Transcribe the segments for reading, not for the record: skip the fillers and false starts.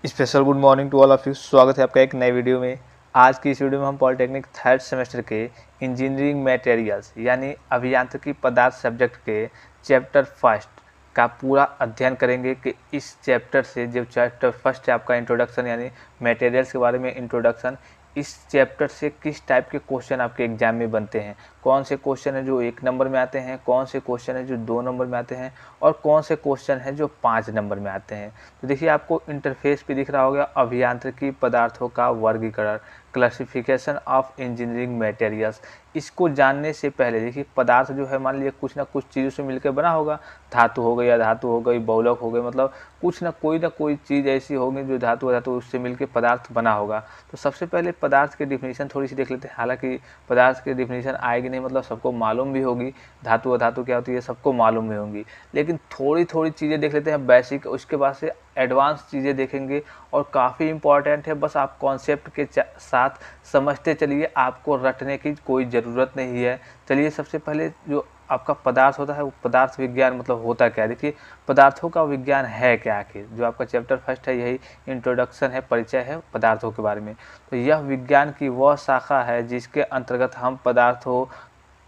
Special good morning to all of you. स्वागत है आपका एक नए वीडियो में। आज की इस वीडियो में हम पॉलिटेक्निक थर्ड सेमेस्टर के इंजीनियरिंग मटेरियल्स यानी अभियांत्रिकी पदार्थ सब्जेक्ट के चैप्टर फर्स्ट का पूरा अध्ययन करेंगे कि इस चैप्टर से जो चैप्टर फर्स्ट है आपका इंट्रोडक्शन यानी मटेरियल्स के बारे में इंट्रोडक्शन, इस चैप्टर से किस टाइप के क्वेश्चन आपके एग्जाम में बनते हैं, कौन से क्वेश्चन है जो 1 नंबर में आते हैं, कौन से क्वेश्चन है जो 2 नंबर में आते हैं और कौन से क्वेश्चन है जो 5 नंबर में आते हैं। तो देखिए आपको इंटरफेस पे दिख रहा होगा अभियांत्रिकी पदार्थों का वर्गीकरण, क्लासिफिकेशन ऑफ इंजीनियरिंग मटेरियल्स। इसको जानने से पहले देखिए पदार्थ जो है मान लीजिए कुछ ना कुछ चीज़ों से मिलकर बना होगा, धातु हो गई, अधातु हो गई, बहुलक हो गई, मतलब कुछ ना कोई चीज़ ऐसी होगी जो धातु अधातु उससे मिलकर पदार्थ बना होगा। तो सबसे पहले पदार्थ की डिफिनीशन थोड़ी सी देख लेते हैं। हालांकि पदार्थ की डिफिनीशन आएगी नहीं, मतलब सबको मालूम भी होगी, धातु अधातु क्या होती है सबको मालूम भी होंगी, लेकिन थोड़ी चीज़ें देख लेते हैं बेसिक, उसके बाद से एडवांस चीज़ें देखेंगे और काफ़ी इंपॉर्टेंट है। बस आप कॉन्सेप्ट के साथ समझते चलिए, आपको रटने की कोई ज़रूरत नहीं है। चलिए सबसे पहले जो आपका पदार्थ होता है वो पदार्थ विज्ञान मतलब होता क्या है। देखिए पदार्थों का विज्ञान है क्या आखिर, जो आपका चैप्टर फर्स्ट है यही इंट्रोडक्शन है, परिचय है पदार्थों के बारे में। तो यह विज्ञान की वह शाखा है जिसके अंतर्गत हम पदार्थों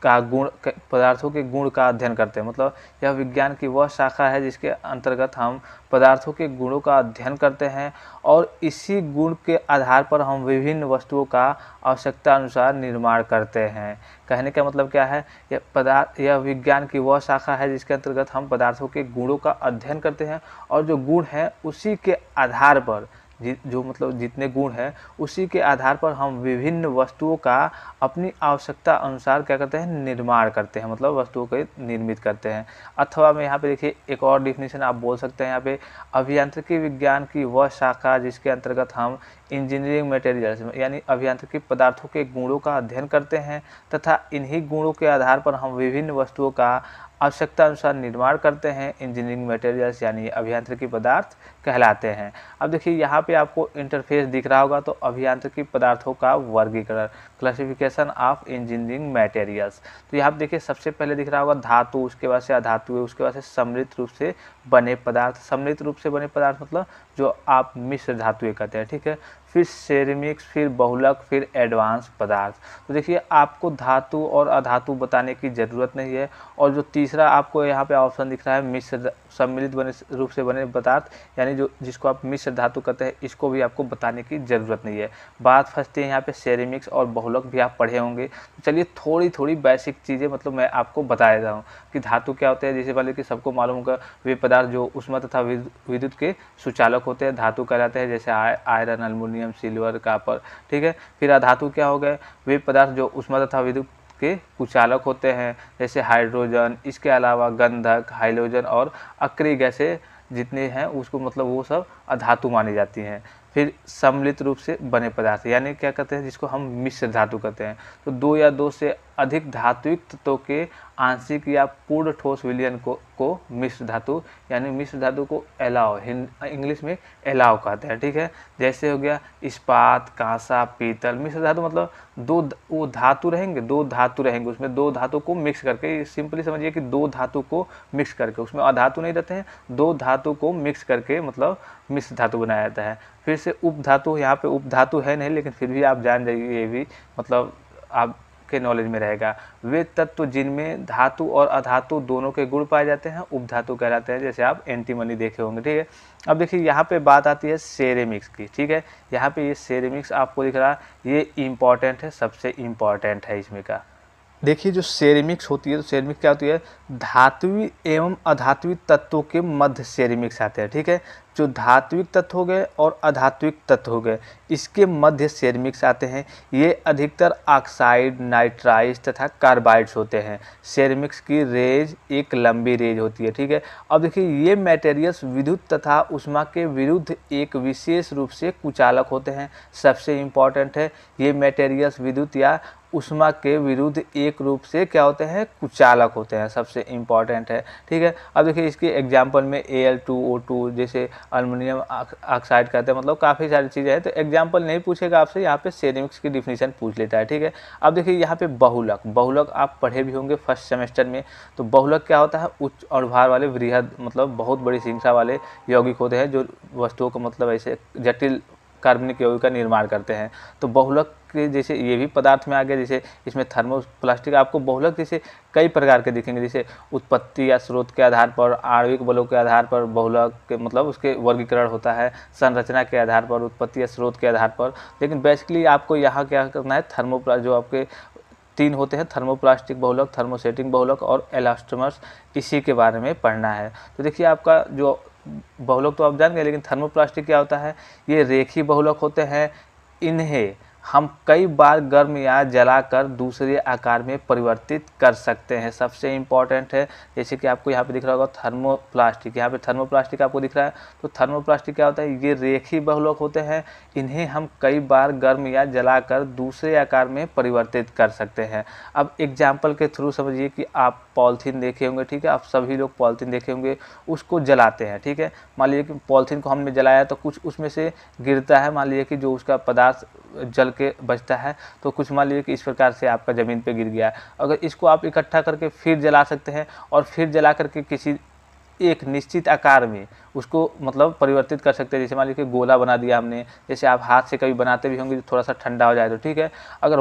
के गुण का अध्ययन करते हैं। मतलब यह विज्ञान की वह शाखा है जिसके अंतर्गत हम पदार्थों के गुणों का अध्ययन करते हैं और इसी गुण के आधार पर हम विभिन्न वस्तुओं का आवश्यकता अनुसार निर्माण करते हैं। कहने का मतलब क्या है, यह विज्ञान की वह शाखा है जिसके अंतर्गत हम पदार्थों के गुणों का अध्ययन करते हैं और जो गुण हैं उसी के आधार पर जो मतलब जितने गुण हैं उसी के आधार पर हम विभिन्न वस्तुओं का अपनी आवश्यकता अनुसार क्या करते हैं, निर्माण करते हैं, मतलब वस्तुओं को निर्मित करते हैं। अथवा में यहाँ पे देखिए एक और डिफिनीशन आप बोल सकते हैं यहाँ पे, अभियांत्रिकी विज्ञान की वह शाखा जिसके अंतर्गत हम इंजीनियरिंग मटेरियल्स यानी अभियांत्रिकी पदार्थों के गुणों का अध्ययन करते हैं तथा इन्हीं गुणों के आधार पर हम विभिन्न वस्तुओं का आवश्यकता अनुसार निर्माण करते हैं, इंजीनियरिंग मटेरियल्स यानी अभियांत्रिकी पदार्थ कहलाते हैं। अब देखिए यहाँ पे आपको इंटरफेस दिख रहा होगा, तो अभियांत्रिकी पदार्थों का वर्गीकरण, क्लासिफिकेशन ऑफ इंजीनियरिंग मटेरियल्स। तो यहाँ पे देखिए सबसे पहले दिख रहा होगा धातु, उसके बाद से अधातु, उसके बाद से सम्मिलित रूप से बने पदार्थ। सम्मिलित रूप से बने पदार्थ मतलब जो आप मिश्र धातुएं कहते हैं, ठीक है। फिर सेरेमिक्स, फिर बहुलक, फिर एडवांस पदार्थ। तो देखिए आपको धातु और अधातु बताने की ज़रूरत नहीं है। और जो तीसरा आपको यहाँ पे ऑप्शन दिख रहा है मिश्र सम्मिलित रूप से बने पदार्थ यानी जो जिसको आप मिश्र धातु कहते हैं, इसको भी आपको बताने की ज़रूरत नहीं है। बात फंसती है यहाँ पे सेरेमिक्स और बहुलक भी आप पढ़े होंगे। तो चलिए थोड़ी बेसिक चीज़ें मतलब मैं आपको बता देता हूँ कि धातु क्या होते हैं। जैसे पहले कि सबको मालूम होगा वे पदार्थ जो ऊष्मा तथा विद्युत के सुचालक होते हैं धातु कहलाते हैं, जैसे आयरन, एल्युमिनियम, सिल्वर, कॉपर, ठीक है। फिर अधातु क्या हो गए, वे पदार्थ जो ऊष्मा तथा विद्युत के कुचालक होते हैं, जैसे हाइड्रोजन, इसके अलावा गंधक, हाइड्रोजन और अक्रिय गैसें जितने हैं उसको मतलब वो सब अधातु मानी जाती हैं। फिर सम्मिलित रूप से बने पदार्थ यानी क्या कहते हैं, जिसको हम मिश्र धातु कहते हैं। तो 2 या 2 से अधिक धात्विक तत्वों के आंशिक या पूर्ण ठोस विलयन को मिश्र धातु यानी मिश्र धातु को एलाव, इंग्लिश में एलाव कहते हैं, ठीक है। जैसे हो गया इस्पात, कांसा, पीतल। मिश्र धातु मतलब वो धातु रहेंगे, 2 धातु रहेंगे, उसमें 2 धातु को मिक्स करके, सिंपली समझिए कि 2 धातु को मिक्स करके, उसमें अधातु नहीं रहते हैं, 2 धातु को मिक्स करके मतलब मिश्र धातु बनाया जाता है। फिर से उपधातु, यहाँ पे उपधातु है नहीं लेकिन फिर भी आप जान जाइए, ये भी मतलब आपके नॉलेज में रहेगा। वे तत्व जिनमें धातु और अधातु दोनों के गुण पाए जाते हैं उपधातु कहलाते हैं, जैसे आप एंटीमनी देखे होंगे, ठीक है। अब देखिए यहाँ पे बात आती है सेरेमिक्स की, ठीक है। यहाँ पे ये सेरेमिक्स आपको दिख रहा है, ये इम्पॉर्टेंट है, सबसे इम्पॉर्टेंट है इसमें का। देखिए जो सेरेमिक्स होती है, तो सेरेमिक्स क्या होती है, धात्विक एवं अधात्विक तत्वों के मध्य सेरेमिक्स आते हैं, ठीक है। जो धात्विक तत्व हो गए और अधात्विक तत्व हो गए, इसके मध्य सेरेमिक्स आते हैं। ये अधिकतर ऑक्साइड, नाइट्राइड तथा कार्बाइड्स होते हैं। सेरेमिक्स की रेज एक लंबी रेज होती है, ठीक है। अब देखिए ये मटेरियल्स विद्युत तथा ऊष्मा के विरुद्ध एक विशेष रूप से कुचालक होते हैं। सबसे इम्पॉर्टेंट है, ये मटेरियल्स विद्युत या ऊष्मा के विरुद्ध एक रूप से क्या होते हैं, कुचालक होते हैं, सबसे इम्पॉर्टेंट है, ठीक है। अब देखिए इसके एग्जाम्पल में Al2O2 जैसे एल्युमिनियम ऑक्साइड कहते हैं, मतलब काफ़ी सारी चीज़ें हैं। तो एग्जाम्पल नहीं पूछेगा आपसे, यहाँ पे सेरेमिक्स की डिफिनीशन पूछ लेता है, ठीक है। अब देखिए यहाँ पे बहुलक, बहुलक आप पढ़े भी होंगे फर्स्ट सेमेस्टर में। तो बहुलक क्या होता है, उच्च और भार वाले वृहद, मतलब बहुत बड़ी संख्या वाले यौगिक होते हैं जो वस्तुओं को मतलब ऐसे जटिल कार्बनिक यौगिक का निर्माण करते हैं। तो बहुलक के जैसे ये भी पदार्थ में आ गया, जैसे इसमें थर्मोप्लास्टिक, आपको बहुलक जैसे कई प्रकार के दिखेंगे, जैसे उत्पत्ति या स्रोत के आधार पर, आणविक बलों के आधार पर बहुलक के मतलब उसके वर्गीकरण होता है, संरचना के आधार पर, उत्पत्ति या स्रोत के आधार पर। लेकिन बेसिकली आपको यहाँ क्या करना है, जो आपके 3 होते हैं, थर्मोप्लास्टिक बहुलक, थर्मोसेटिंग बहुलक और एलास्टोमर्स, इसी के बारे में पढ़ना है। तो देखिए आपका जो बहुलक तो आप जान गए, लेकिन थर्मोप्लास्टिक क्या होता है, ये रेखीय बहुलक होते हैं। इन्हें हम कई बार गर्म या जलाकर दूसरे आकार में परिवर्तित कर सकते हैं। सबसे इम्पॉर्टेंट है, जैसे कि आपको यहाँ पे दिख रहा होगा थर्मोप्लास्टिक, यहाँ पे थर्मोप्लास्टिक आपको दिख रहा है। तो थर्मोप्लास्टिक क्या होता है, ये रेखीय बहुलक होते हैं। इन्हें हम कई बार गर्म या जलाकर दूसरे आकार में परिवर्तित कर सकते हैं। अब एग्जाम्पल के थ्रू समझिए कि आप पॉलीथीन देखे होंगे, ठीक है, आप सभी लोग पॉलीथीन देखे होंगे, उसको जलाते हैं, ठीक है। मान लीजिए कि पॉलीथीन को हमने जलाया तो कुछ उसमें से गिरता है, मान लीजिए कि जो उसका पदार्थ जल के बचता है, तो कुछ मान लीजिए कि इस प्रकार से आपका ज़मीन पे गिर गया। अगर इसको आप इकट्ठा करके फिर जला सकते हैं और फिर जला करके किसी एक निश्चित आकार में उसको मतलब परिवर्तित कर सकते हैं। जैसे मान लीजिए कि गोला बना दिया हमने, जैसे आप हाथ से कभी बनाते भी होंगे, थोड़ा सा ठंडा हो जाए तो, ठीक है। अगर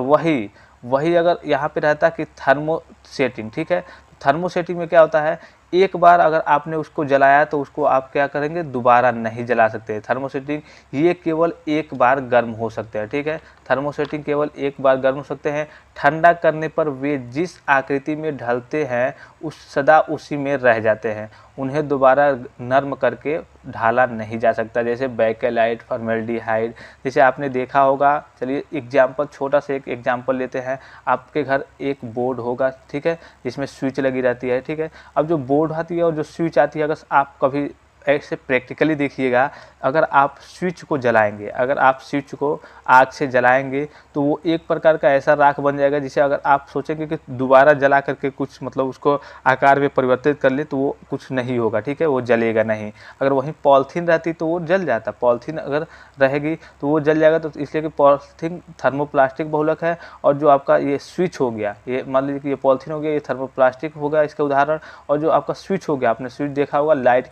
वही अगर यहाँ पे रहता कि थर्मोसेटिंग, ठीक है, थर्मोसेटिंग में क्या होता है, एक बार अगर आपने उसको जलाया तो उसको आप क्या करेंगे, दोबारा नहीं जला सकते। थर्मोसेटिंग ये केवल एक बार गर्म हो सकते हैं, ठीक है। थर्मोसेटिंग केवल एक बार गर्म हो सकते हैं। ठंडा करने पर वे जिस आकृति में ढलते हैं सदा उसी में रह जाते हैं। उन्हें दोबारा नर्म करके ढाला नहीं जा सकता, जैसे बेकेलाइट, फॉर्मेल्डिहाइड, जैसे आपने देखा होगा। चलिए एग्जाम्पल, छोटा सा एक एग्जाम्पल लेते हैं। आपके घर एक बोर्ड होगा, ठीक है, जिसमें स्विच लगी रहती है, ठीक है। अब जो बोर्ड आती है और जो स्विच आती है, अगर आप कभी ऐसे प्रैक्टिकली देखिएगा, अगर आप स्विच को जलाएंगे, अगर आप स्विच को आग से जलाएंगे तो वो एक प्रकार का ऐसा राख बन जाएगा, जिसे अगर आप सोचेंगे कि दोबारा जला करके कुछ मतलब उसको आकार में परिवर्तित कर ले तो वो कुछ नहीं होगा, ठीक है, वो जलेगा नहीं। अगर वहीं पॉलीथीन रहती तो वो जल जाता, पॉलीथीन अगर रहेगी तो वो जल जाएगा। तो इसलिए कि पॉलीथीन थर्मोप्लास्टिक बहुलक है, और जो आपका ये स्विच हो गया, ये मान लीजिए कि ये पॉलीथीन हो गया, ये थर्मोप्लास्टिक होगा इसका उदाहरण। और जो आपका स्विच हो गया, आपने स्विच देखा होगा, लाइट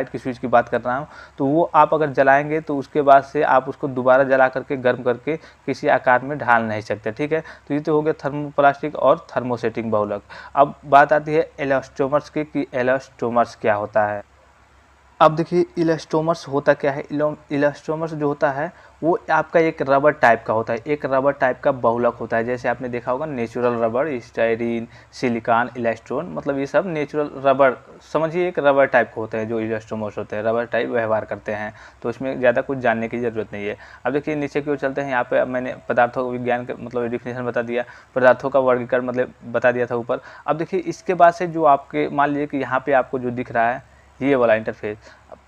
की स्विच की बात कर रहा हूँ, तो वो आप अगर जलाएंगे तो उसके बाद से आप उसको दोबारा जला करके गर्म करके किसी आकार में ढाल नहीं सकते, ठीक है। तो ये तो हो गया थर्मोप्लास्टिक और थर्मोसेटिंग बहुलक। अब बात आती है एलास्टोमर्स की, कि एलास्टोमर्स क्या होता है। अब देखिए इलास्टोमर्स होता क्या है। इलास्टोमर्स जो होता है वो आपका एक रबर टाइप का होता है, एक रबर टाइप का बहुलक होता है। जैसे आपने देखा होगा नेचुरल रबर, स्टाइरीन, सिलिकॉन, इलास्टोन, मतलब ये सब नेचुरल रबर, समझिए एक रबर टाइप के होते हैं जो इलास्टोमर्स होते हैं, रबर टाइप व्यवहार करते हैं। तो इसमें ज़्यादा कुछ जानने की ज़रूरत नहीं है। अब देखिए नीचे की ओर चलते हैं। यहाँ पे मैंने पदार्थों विज्ञान का मतलब डिफिनेशन बता दिया, पदार्थों का वर्गीकरण मतलब बता दिया था ऊपर। अब देखिए इसके बाद से जो आपके मान लीजिए कि यहाँ पे आपको जो दिख रहा है ये वाला इंटरफेस,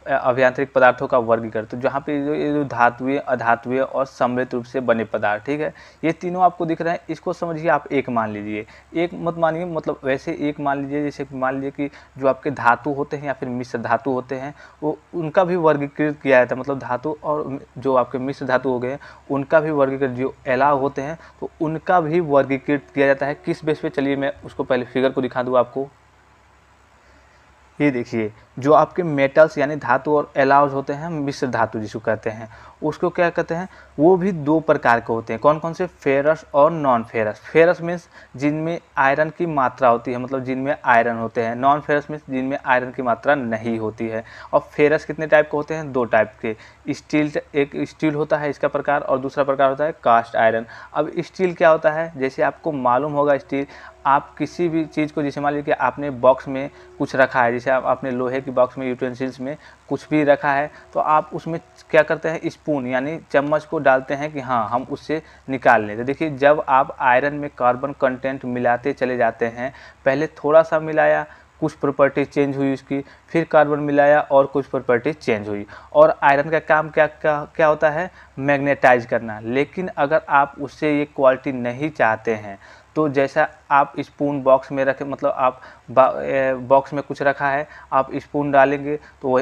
अभियांत्रिक पदार्थों का वर्गीकरण, तो जहाँ पे जो धातुएं, अधातुएं और सम्मिलित रूप से बने पदार्थ, ठीक है, ये तीनों आपको दिख रहे हैं। इसको समझिए आप एक मान लीजिए, एक मत मानिए, मतलब वैसे एक मान लीजिए। जैसे मान लीजिए कि जो आपके धातु होते हैं या फिर मिश्र धातु होते हैं, वो उनका भी वर्गीकृत किया जाता है। मतलब धातु और जो आपके मिश्र धातु हो गए उनका भी वर्गीकृत, जो एलाव होते हैं तो उनका भी वर्गीकृत किया जाता है। किस बेस पे, चलिए मैं उसको पहले फिगर को दिखा दूँ आपको। ये देखिए जो आपके मेटल्स यानी धातु और एलाउज होते हैं, मिश्र धातु जिसको कहते हैं, उसको क्या कहते हैं, वो भी 2 प्रकार के होते हैं। कौन कौन से, फेरस और नॉन फेरस। फेरस मीन्स जिनमें आयरन की मात्रा होती है, मतलब जिनमें आयरन होते हैं। नॉन फेरस मीन्स जिनमें आयरन की मात्रा नहीं होती है। और फेरस कितने टाइप के होते हैं, 2 टाइप के। स्टील, एक स्टील होता है इसका प्रकार, और दूसरा प्रकार होता है कास्ट आयरन। अब स्टील क्या होता है, जैसे आपको मालूम होगा स्टील, आप किसी भी चीज़ को, जैसे मान लीजिए कि आपने बॉक्स में कुछ रखा है, जैसे आपने लोहे की बॉक्स में यूटेंसिल्स में कुछ भी रखा है, तो आप उसमें क्या करते हैं, स्पून यानी चम्मच को डालते हैं कि हाँ हम उससे निकाल लें। तो देखिए जब आप आयरन में कार्बन कंटेंट मिलाते चले जाते हैं, पहले थोड़ा सा मिलाया, कुछ प्रॉपर्टी चेंज हुई उसकी, फिर कार्बन मिलाया और कुछ प्रॉपर्टी चेंज हुई। और आयरन का काम क्या होता है, मैग्नेटाइज करना। लेकिन अगर आप उससे ये क्वालिटी नहीं चाहते हैं तो जैसा आप स्पून बॉक्स में रखें, मतलब आप बॉक्स में कुछ रखा है, आप स्पून डालेंगे तो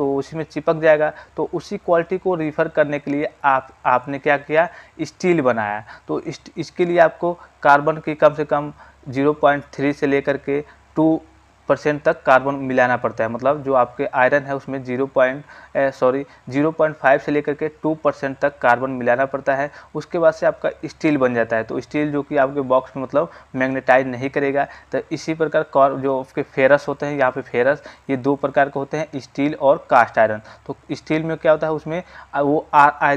उसी में चिपक जाएगा। तो उसी क्वालिटी को रिफ़र करने के लिए आपने क्या किया, स्टील बनाया। तो इसके लिए आपको कार्बन की कम से कम 0.3 से लेकर के 2% तक कार्बन मिलाना पड़ता है। मतलब जो आपके आयरन है उसमें 0.5 से लेकर के 2% तक कार्बन मिलाना पड़ता है। उसके बाद से आपका स्टील बन जाता है। तो स्टील जो कि आपके बॉक्स में मतलब मैग्नेटाइज नहीं करेगा। तो इसी प्रकार जो आपके फेरस होते हैं, यहाँ पे फेरस ये 2 प्रकार के होते हैं, स्टील और कास्ट आयरन। तो स्टील में क्या होता है, उसमें वो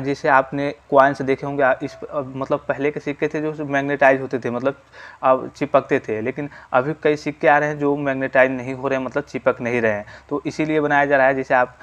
जैसे आपने कॉइन्स देखे होंगे, मतलब पहले के सिक्के थे जो मैग्नेटाइज होते थे, मतलब चिपकते थे। लेकिन अभी कई सिक्के आ रहे हैं जो मैग्नेटाइज नहीं हो रहे हैं, मतलब चिपक नहीं रहे हैं। तो इसीलिए बनाया जा रहा है। जैसे आप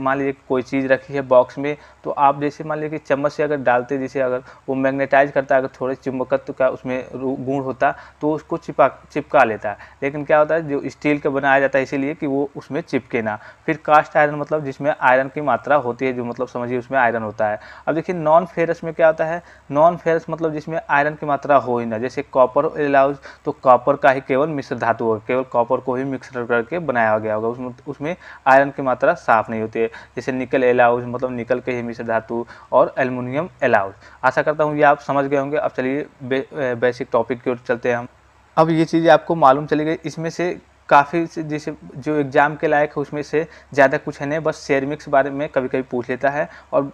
मान लीजिए कोई चीज़ रखी है बॉक्स में, तो आप जैसे मान लीजिए कि चम्मच से अगर डालते, जैसे अगर वो मैग्नेटाइज करता है, अगर थोड़े चुंबकत्व का उसमें गुण होता तो उसको चिपका लेता है। लेकिन क्या होता है, जो स्टील का बनाया जाता है इसीलिए कि वो उसमें चिपके ना। फिर कास्ट आयरन मतलब जिसमें आयरन की मात्रा होती है, जो मतलब समझिए उसमें आयरन होता है। अब देखिए नॉन फेरस में क्या होता है, नॉन फेरस मतलब जिसमें आयरन की मात्रा हो ही ना। जैसे कॉपर एलाउज, तो कॉपर का ही केवल मिश्र धातु होगा, केवल कॉपर को ही मिक्स करके बनाया गया होगा, उसमें आयरन की मात्रा साफ नहीं होती है। जैसे निकल एलाउज मतलब निकल के ही मिश्र धातु, और एल्युमिनियम एलाउज। आशा करता हूँ ये आप समझ गए होंगे। अब चलिए बेसिक टॉपिक की ओर चलते हैं हम। अब ये चीज़ें आपको मालूम चली गई, इसमें से काफ़ी जैसे जो एग्ज़ाम के लायक है उसमें से ज़्यादा कुछ है नहीं, बस सेरेमिक्स बारे में कभी कभी पूछ लेता है। और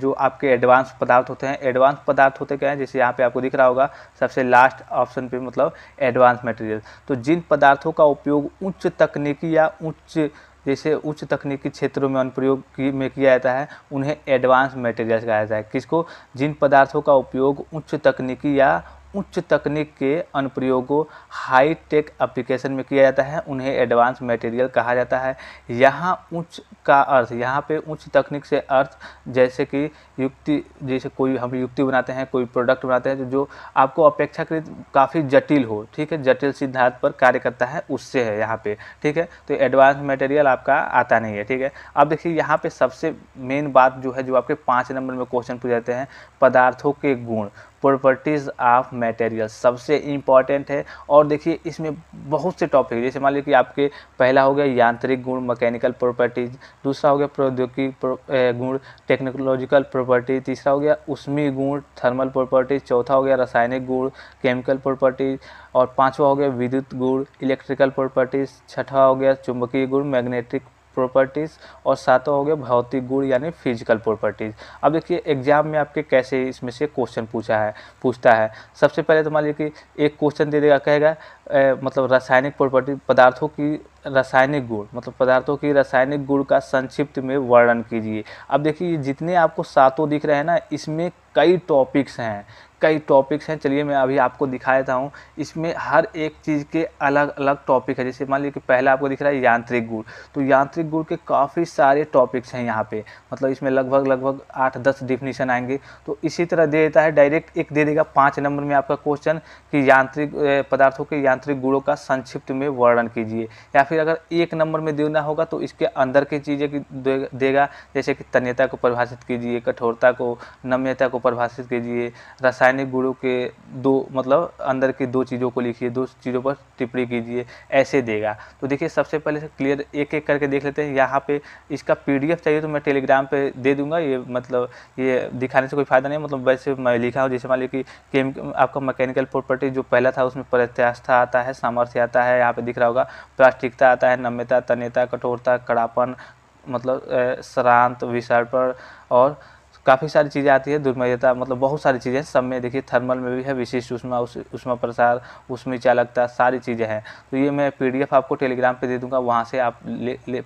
जो आपके एडवांस पदार्थ होते हैं, एडवांस पदार्थ होते क्या है, जैसे यहाँ पे आपको दिख रहा होगा सबसे लास्ट ऑप्शन पे, मतलब एडवांस मटेरियल। तो जिन पदार्थों का उपयोग उच्च तकनीकी या उच्च तकनीकी क्षेत्रों में अनुप्रयोग में किया जाता है, उन्हें एडवांस मटेरियल्स कहा जाता है। किसको, जिन पदार्थों का उपयोग उच्च तकनीकी या उच्च तकनीक के अनुप्रयोगों हाई टेक एप्लीकेशन में किया जाता है, उन्हें एडवांस मटेरियल कहा जाता है। यहाँ उच्च का अर्थ, यहाँ पे उच्च तकनीक से अर्थ जैसे कि जैसे कोई हम युक्ति बनाते हैं, कोई प्रोडक्ट बनाते हैं जो आपको अपेक्षाकृत काफ़ी जटिल हो, ठीक है, जटिल सिद्धांत पर कार्य करता है, उससे है यहाँ पे, ठीक है। तो एडवांस मटेरियल आपका आता नहीं है, ठीक है। अब देखिए यहाँ पे सबसे मेन बात जो है, जो आपके 5 नंबर में क्वेश्चन पूछ जाते हैं, पदार्थों के गुण, प्रॉपर्टीज़ ऑफ मटेरियल, सबसे इम्पॉर्टेंट है। और देखिए इसमें बहुत से टॉपिक, जैसे मान लीजिए कि आपके पहला हो गया यांत्रिक गुण, मैकेनिकल प्रॉपर्टीज, दूसरा हो गया प्रौद्योगिकी गुण, टेक्नोलॉजिकल प्रॉपर्टी, तीसरा हो गया ऊष्मीय गुण, थर्मल प्रॉपर्टीज, चौथा हो गया रासायनिक गुण, केमिकल प्रॉपर्टीज, और पांचवा हो गया विद्युत गुण, इलेक्ट्रिकल प्रॉपर्टीज, छठा हो गया चुंबकीय गुण, मैग्नेटिक प्रॉपर्टीज़, और सातवां हो गया भौतिक गुण यानी फिजिकल प्रॉपर्टीज़। अब देखिए एग्जाम में आपके कैसे इसमें से क्वेश्चन पूछता है। सबसे पहले तो मान लीजिए कि एक क्वेश्चन दे देगा, कहेगा मतलब रासायनिक प्रॉपर्टी, पदार्थों की रासायनिक गुण, मतलब पदार्थों की रासायनिक गुण का संक्षिप्त में वर्णन कीजिए। अब देखिए जितने आपको सातों दिख रहे हैं ना, इसमें कई टॉपिक्स हैं। चलिए मैं अभी आपको दिखा देता हूँ। इसमें हर एक चीज़ के अलग अलग टॉपिक है। जैसे मान लीजिए कि पहला आपको दिख रहा है यांत्रिक गुण, तो यांत्रिक गुण के काफ़ी सारे टॉपिक्स हैं यहाँ पे, मतलब इसमें लगभग 8-10 डिफिनीशन आएंगे। तो इसी तरह दे देता है, डायरेक्ट एक दे देगा 5 नंबर में आपका क्वेश्चन कि यांत्रिक पदार्थों के यांत्रिक गुणों का संक्षिप्त में वर्णन कीजिए। या फिर अगर 1 नंबर में देना होगा तो इसके अंदर की चीज़ें देगा, जैसे कि तन्यता को परिभाषित कीजिए, कठोरता को, नम्यता को परिभाषित कीजिए, रासायनिक गुणों के मतलब अंदर की 2 चीज़ों को लिखिए, 2 चीज़ों पर टिप्पणी कीजिए, ऐसे देगा। तो देखिए सबसे पहले से क्लियर एक एक करके देख लेते हैं। यहाँ पे इसका PDF चाहिए तो मैं टेलीग्राम पे दे दूंगा, ये मतलब ये दिखाने से कोई फ़ायदा नहीं, मतलब वैसे मैं लिखा हूँ। जैसे मान लीजिए कि आपका मैकेनिकल प्रॉपर्टी जो पहला था उसमें प्रत्यास्था आता है, सामर्थ्य आता है, यहाँ पे दिख रहा होगा, प्लास्टिकता आता है, नम्यता, तन्यता, कठोरता, कड़ापन, मतलब सरांत, विसर्पण, और काफ़ी सारी चीज़ें आती है, दुर्मयता, मतलब बहुत सारी चीज़ें सब में। देखिए थर्मल में भी है, विशिष्ट ऊष्मा प्रसार, ऊष्मीय चालकता, सारी चीज़ें हैं। तो ये मैं PDF आपको टेलीग्राम पे दे दूंगा, वहाँ से आप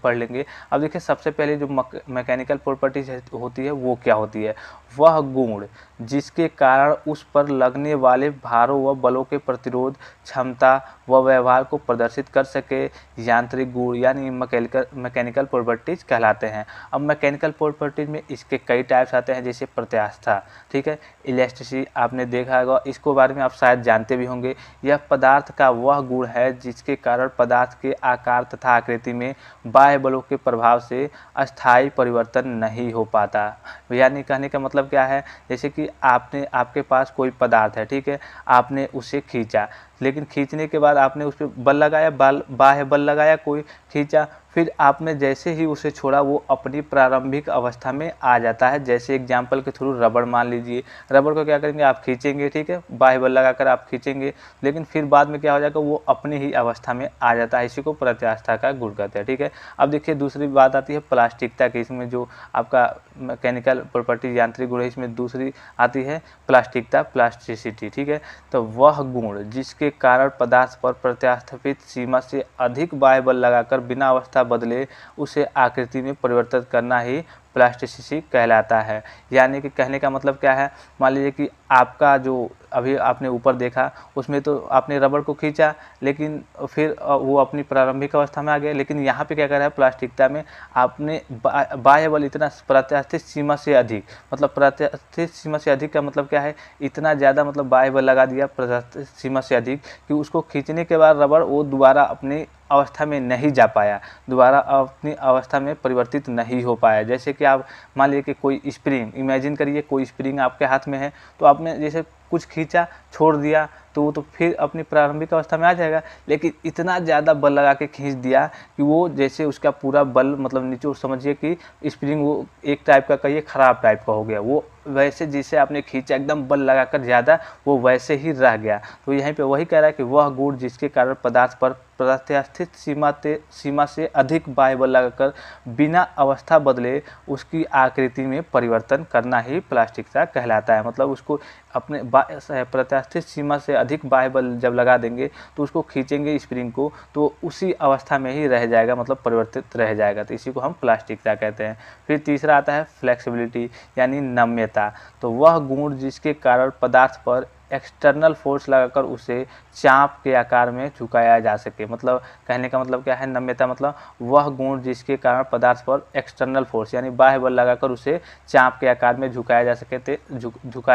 पढ़ लेंगे। अब देखिए सबसे पहले जो मैकेनिकल प्रॉपर्टीज होती है वो क्या होती है, वह गुण जिसके कारण उस पर लगने वाले भारों व बलों के प्रतिरोध क्षमता व व्यवहार को प्रदर्शित कर सके, यांत्रिक गुण यानी मैकेनिकल प्रॉपर्टीज कहलाते हैं। अब मैकेनिकल प्रॉपर्टीज में इसके कई टाइप्स आते हैं। जाते हैं, जैसे प्रत्यास्था, ठीक है। इलास्टिसिटी आपने देखा होगा, इसको बारे में आप शायद जानते भी होंगे। यह पदार्थ का वह गुण है जिसके कारण पदार्थ के आकार तथा आकृति में बाह्य बलों के प्रभाव से अस्थायी परिवर्तन नहीं हो पाता। यानी कहने का मतलब क्या है, जैसे कि आपके पास कोई पदार्थ है, ठीक है, आपने उसे खींचा, लेकिन खींचने के बाद आपने उस पर बल लगाया, बाह्य बल लगाया, कोई खींचा, फिर आपने जैसे ही उसे छोड़ा वो अपनी प्रारंभिक अवस्था में आ जाता है। जैसे एग्जाम्पल के थ्रू रबड़ मान लीजिए, रबड़ को क्या करेंगे, आप खींचेंगे, ठीक है, बाह्य बल लगाकर आप खींचेंगे, लेकिन फिर बाद में क्या हो जाएगा, वो अपनी ही अवस्था में आ जाता है। इसी को प्रत्यास्था का गुण कहते हैं, ठीक है। अब देखिए दूसरी बात आती है प्लास्टिकता की। इसमें जो आपका मैकेनिकल प्रॉपर्टी यांत्रिक गुण है, इसमें दूसरी आती है प्लास्टिकता, प्लास्टिसिटी, ठीक है। तो वह गुण जिसके कारण पदार्थ पर प्रत्यास्थापित सीमा से अधिक बाह्य बल लगाकर बिना अवस्था बदले उसे आकृति में परिवर्तित करना ही प्लास्टिसिटी कहलाता है। यानी कि कहने का मतलब क्या है, मान लीजिए कि आपका जो अभी आपने ऊपर देखा उसमें तो आपने रबड़ को खींचा, लेकिन फिर वो अपनी प्रारंभिक अवस्था में आ गया, लेकिन यहाँ पे क्या कर रहा है, प्लास्टिकता में आपने बाह्य बल इतना प्रत्यास्थित सीमा से अधिक, मतलब प्रत्यास्थित सीमा से अधिक का मतलब क्या है, इतना ज़्यादा मतलब बाह्य बल लगा दिया प्रत्यास्थित सीमा से अधिक कि उसको खींचने के बाद रबड़ वो दोबारा अपनी अवस्था में नहीं जा पाया, दोबारा अपनी अवस्था में परिवर्तित नहीं हो पाया। जैसे कि आप मान लीजिए कि कोई स्प्रिंग, इमेजिन करिए कोई स्प्रिंग आपके हाथ में है, तो आपने जैसे कुछ खींचा, छोड़ दिया, तो वो तो फिर अपनी प्रारंभिक अवस्था में आ जाएगा, लेकिन इतना ज़्यादा बल लगा के खींच दिया कि वो जैसे उसका पूरा बल मतलब निचोड़, समझिए कि स्प्रिंग वो एक टाइप का, कहिए ख़राब टाइप का हो गया, वो वैसे जिसे आपने खींचा एकदम बल लगाकर ज़्यादा, वो वैसे ही रह गया। तो यहीं पे वही कह रहा है कि वह गुण जिसके कारण पदार्थ पर प्रत्यास्थित सीमा से अधिक बाह्य बल लगाकर बिना अवस्था बदले उसकी आकृति में परिवर्तन करना ही प्लास्टिकता कहलाता है। मतलब उसको अपने प्रत्यास्थित सीमा से अधिक बाह्य बल जब लगा देंगे तो उसको खींचेंगे स्प्रिंग को, तो उसी अवस्था में ही रह जाएगा, मतलब परिवर्तित रह जाएगा। तो इसी को हम प्लास्टिकता कहते हैं। फिर तीसरा आता है फ्लेक्सिबिलिटी यानी नम्यता। तो वह गुण जिसके कारण पदार्थ पर एक्सटर्नल फोर्स लगाकर उसे चाप के आकार में झुकाया जा सके। मतलब कहने का मतलब क्या है, नम्यता मतलब वह गुण जिसके कारण पदार्थ पर एक्सटर्नल फोर्स यानी बाह्य बल लगाकर उसे चाप के आकार में झुकाया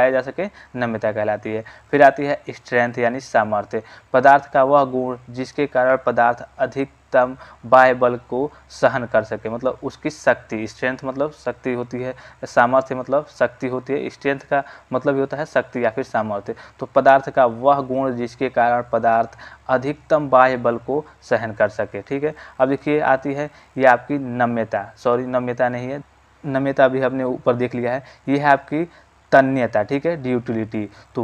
जा सके नम्यता कहलाती है। फिर आती है स्ट्रेंथ यानी सामर्थ्य। पदार्थ का वह गुण जिसके कारण पदार्थ अधिकतम बाह्य बल को सहन कर सके, मतलब उसकी शक्ति। स्ट्रेंथ मतलब शक्ति होती है, सामर्थ्य मतलब शक्ति होती है। स्ट्रेंथ का मतलब होता है शक्ति या फिर सामर्थ्य। तो पदार्थ का वह गुण जिसके कारण पदार्थ अधिकतम बाह्य बल को सहन कर सके, ठीक है। अब देखिए आती है ये आपकी नम्यता, सॉरी नम्यता नहीं है, नम्यता भी हमने ऊपर देख लिया है। ये है आपकी तन्यता, ठीक है, ड्यूटिलिटी। तो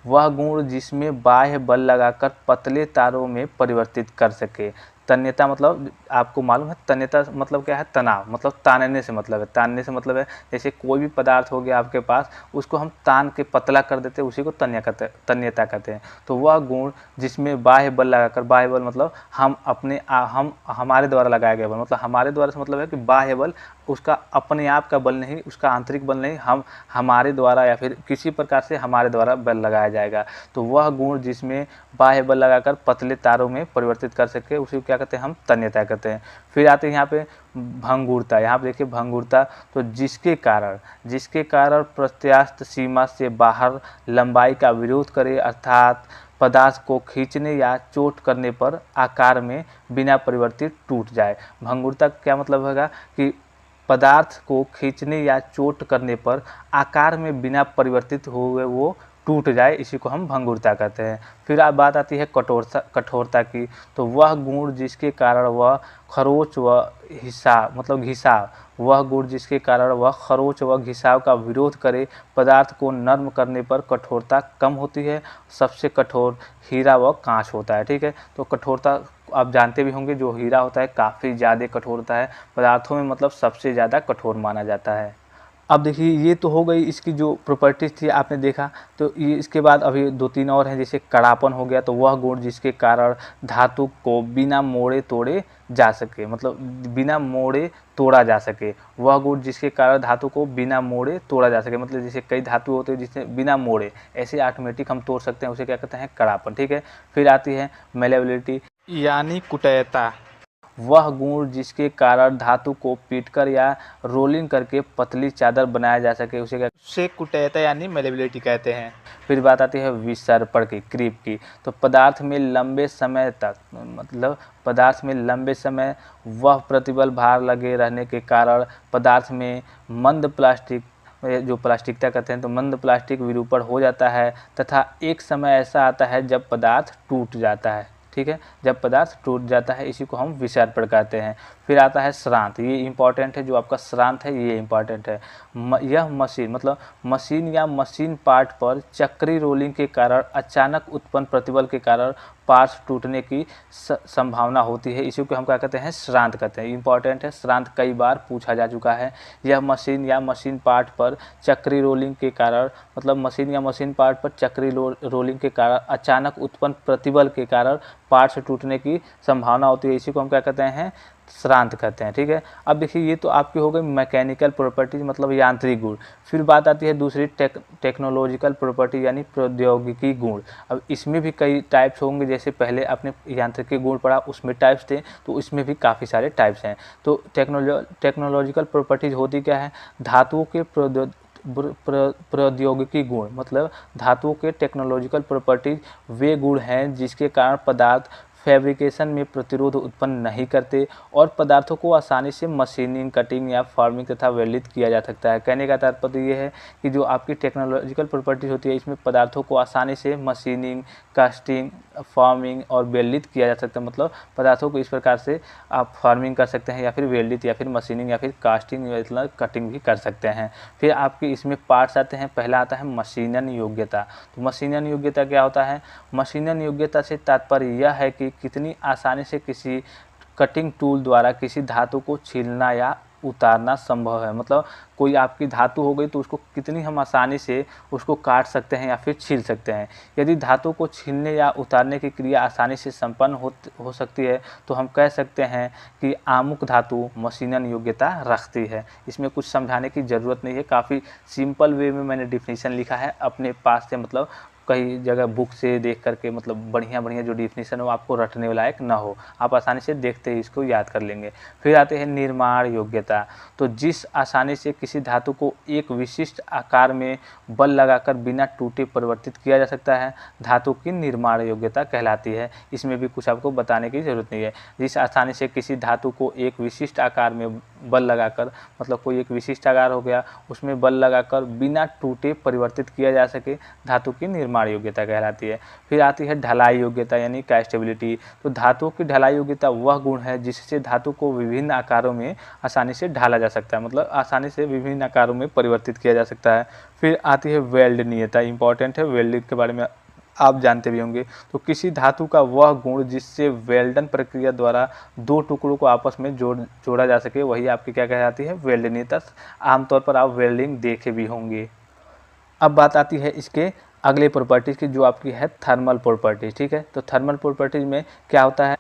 वह गुण जिसमें बाह्य बल लगाकर पतले तारों में परिवर्तित कर सके। तन्यता मतलब आपको मालूम है, तन्यता मतलब क्या है, तनाव, मतलब तानने से मतलब है। तानने से मतलब है जैसे कोई भी पदार्थ हो गया आपके पास, उसको हम तान के पतला कर देते हैं, उसी को तन्यता कहते हैं। तो वह गुण जिसमें बाह्य बल लगाकर, बाह्य बल मतलब हम हमारे द्वारा लगाया गया बल, मतलब हमारे द्वारा से मतलब है कि बाह्य बल उसका अपने आप का बल नहीं, उसका आंतरिक बल नहीं, हम हमारे द्वारा या फिर किसी प्रकार से हमारे द्वारा बल लगाया जाएगा। तो वह गुण जिसमें बाह्य बल लगाकर पतले तारों में परिवर्तित कर सके उसी को क्या कहते हैं, हम तन्यता कहते हैं। फिर आते हैं यहाँ पे भंगुरता। यहाँ पे देखिए भंगुरता, तो जिसके कारण प्रत्यास्थ सीमा से बाहर लंबाई का विरोध करे, अर्थात पदार्थ को खींचने या चोट करने पर आकार में बिना परिवर्तित टूट जाए। भंगुरता क्या मतलब होगा कि पदार्थ को खींचने या चोट करने पर आकार में बिना परिवर्तित हुए वो टूट जाए, इसी को हम भंगुरता कहते हैं। फिर अब बात आती है कठोरता की। तो वह गुण जिसके कारण वह खरोच व हिसाब मतलब घिसाव, वह गुण जिसके कारण वह खरोच व घिसाव का विरोध करे, पदार्थ को नर्म करने पर कठोरता कम होती है। सबसे कठोर हीरा व कांच होता है, ठीक है। तो कठोरता आप जानते भी होंगे, जो हीरा होता है काफ़ी ज़्यादा कठोर होता है, पदार्थों में मतलब सबसे ज़्यादा कठोर माना जाता है। अब देखिए ये तो हो गई इसकी जो प्रॉपर्टीज़ थी आपने देखा। तो ये इसके बाद अभी 2-3 और हैं, जैसे कड़ापन हो गया। तो वह गुण जिसके कारण धातु को बिना मोड़े तोड़े जा सके, मतलब बिना मोड़े तोड़ा जा सके। वह गुण जिसके कारण धातु को बिना मोड़े तोड़ा जा सके, मतलब जैसे कई धातु होते हैं जिससे बिना मोड़े ऐसे ऑटोमेटिक हम तोड़ सकते हैं, उसे क्या कहते हैं, कड़ापन, ठीक है। फिर आती है मेलेबिलिटी यानी कुटयता। वह गुण जिसके कारण धातु को पीटकर या रोलिंग करके पतली चादर बनाया जा सके उसे क्या, उससे कुटयता यानी मेलेबिलिटी कहते हैं। फिर बात आती है विसर्पण की, क्रीप की। तो पदार्थ में लंबे समय तक, मतलब पदार्थ में लंबे समय वह प्रतिबल भार लगे रहने के कारण पदार्थ में मंद प्लास्टिक, जो प्लास्टिकता कहते हैं, तो मंद प्लास्टिक विरूपण हो जाता है तथा एक समय ऐसा आता है जब पदार्थ टूट जाता है। ठीक है, जब पदार्थ टूट जाता है इसी को हम विसर्पण कहते हैं। फिर आता है श्रांत, ये इंपॉर्टेंट है, जो आपका श्रांत है ये इंपॉर्टेंट है। यह मशीन, मतलब मशीन या मशीन पार्ट पर चक्री रोलिंग के कारण अचानक उत्पन्न प्रतिबल के कारण पार्ट्स टूटने की संभावना होती है, इसी को हम क्या कहते हैं, श्रांत कहते हैं। इंपॉर्टेंट है, श्रांत कई बार पूछा जा चुका है। यह मशीन या मशीन पार्ट पर चक्री रोलिंग के कारण, मतलब मशीन या मशीन पार्ट पर चक्री रोलिंग के कारण अचानक उत्पन्न प्रतिबल के कारण पार्ट्स टूटने की संभावना होती है, इसी को हम क्या कहते हैं, श्रांत कहते हैं। ठीक है, अब देखिए ये तो आपकी हो गई मैकेनिकल प्रॉपर्टीज, मतलब यांत्रिक गुण। फिर बात आती है दूसरी टेक्नोलॉजिकल प्रॉपर्टी यानी प्रौद्योगिकी गुण। अब इसमें भी कई टाइप्स होंगे, जैसे पहले आपने यांत्रिकी गुण पढ़ा उसमें टाइप्स थे, तो इसमें भी काफ़ी सारे टाइप्स हैं। तो टेक्नोलॉजिकल प्रॉपर्टीज होती क्या है, धातुओं के प्रौद्योगिकी गुण, मतलब धातुओं के टेक्नोलॉजिकल प्रॉपर्टीज वे गुण हैं जिसके कारण पदार्थ फैब्रिकेशन में प्रतिरोध उत्पन्न नहीं करते और पदार्थों को आसानी से मशीनिंग, कटिंग या फॉर्मिंग तथा वेल्डिंग किया जा सकता है। कहने का तात्पर्य ये है कि जो आपकी टेक्नोलॉजिकल प्रॉपर्टीज होती है इसमें पदार्थों को आसानी से मशीनिंग, कास्टिंग, फॉर्मिंग और वेल्डिंग किया जा सकता है। मतलब पदार्थों को इस प्रकार से आप फॉर्मिंग कर सकते हैं या फिर वेल्डिंग या फिर मशीनिंग या फिर कास्टिंग या मतलब कटिंग भी कर सकते हैं। फिर आपके इसमें पार्ट्स आते हैं, पहला आता है मशीनन योग्यता। तो मशीनन योग्यता क्या होता है, मशीनन योग्यता से तात्पर्य यह है कि कितनी आसानी से किसी कटिंग टूल द्वारा किसी धातु को छीलना या उतारना संभव है। मतलब कोई आपकी धातु हो गई तो उसको कितनी हम आसानी से उसको काट सकते हैं या फिर छील सकते हैं। यदि धातु को छीलने या उतारने की क्रिया आसानी से संपन्न हो सकती है तो हम कह सकते हैं कि आमुक धातु मशीनन योग्यता रखती है। इसमें कुछ समझाने की ज़रूरत नहीं है, काफ़ी सिंपल वे में मैंने डिफिनीशन लिखा है अपने पास से, मतलब कई जगह बुक से देख करके, मतलब बढ़िया जो डिफिनीशन हो आपको रटने लायक ना हो, आप आसानी से देखते ही इसको याद कर लेंगे। फिर आते हैं निर्माण योग्यता। तो जिस आसानी से किसी धातु को एक विशिष्ट आकार में बल लगाकर बिना टूटे परिवर्तित किया जा सकता है, धातु की निर्माण योग्यता कहलाती है। इसमें भी कुछ आपको बताने की जरूरत नहीं है। जिस आसानी से किसी धातु को एक विशिष्ट आकार में बल लगाकर, मतलब कोई एक विशिष्ट आकार हो गया उसमें बल लगाकर बिना टूटे परिवर्तित किया जा सके, धातु की निर्माण योग्यता कहलाती है। फिर आती है ढलाई योग्यता यानी कास्टेबिलिटी। तो धातुओं की ढलाई योग्यता वह गुण है जिससे धातु को विभिन्न आकारों में आसानी से ढाला जा सकता है, मतलब आसानी से विभिन्न आकारों में परिवर्तित किया जा सकता है। फिर आती है वेल्डनीयता, इंपॉर्टेंट है, वेल्डिंग के बारे में आप जानते भी होंगे। तो किसी धातु का वह गुण जिससे वेल्डन प्रक्रिया द्वारा दो टुकड़ों को आपस में जोड़ा जा सके, वही आपकी क्या कहलाती है, वेल्डनीयता। आमतौर पर आप वेल्डिंग देखे भी होंगे। अब बात आती है इसके अगले प्रॉपर्टीज़ की, जो आपकी है थर्मल प्रॉपर्टीज। ठीक है, तो थर्मल प्रॉपर्टीज में क्या होता है,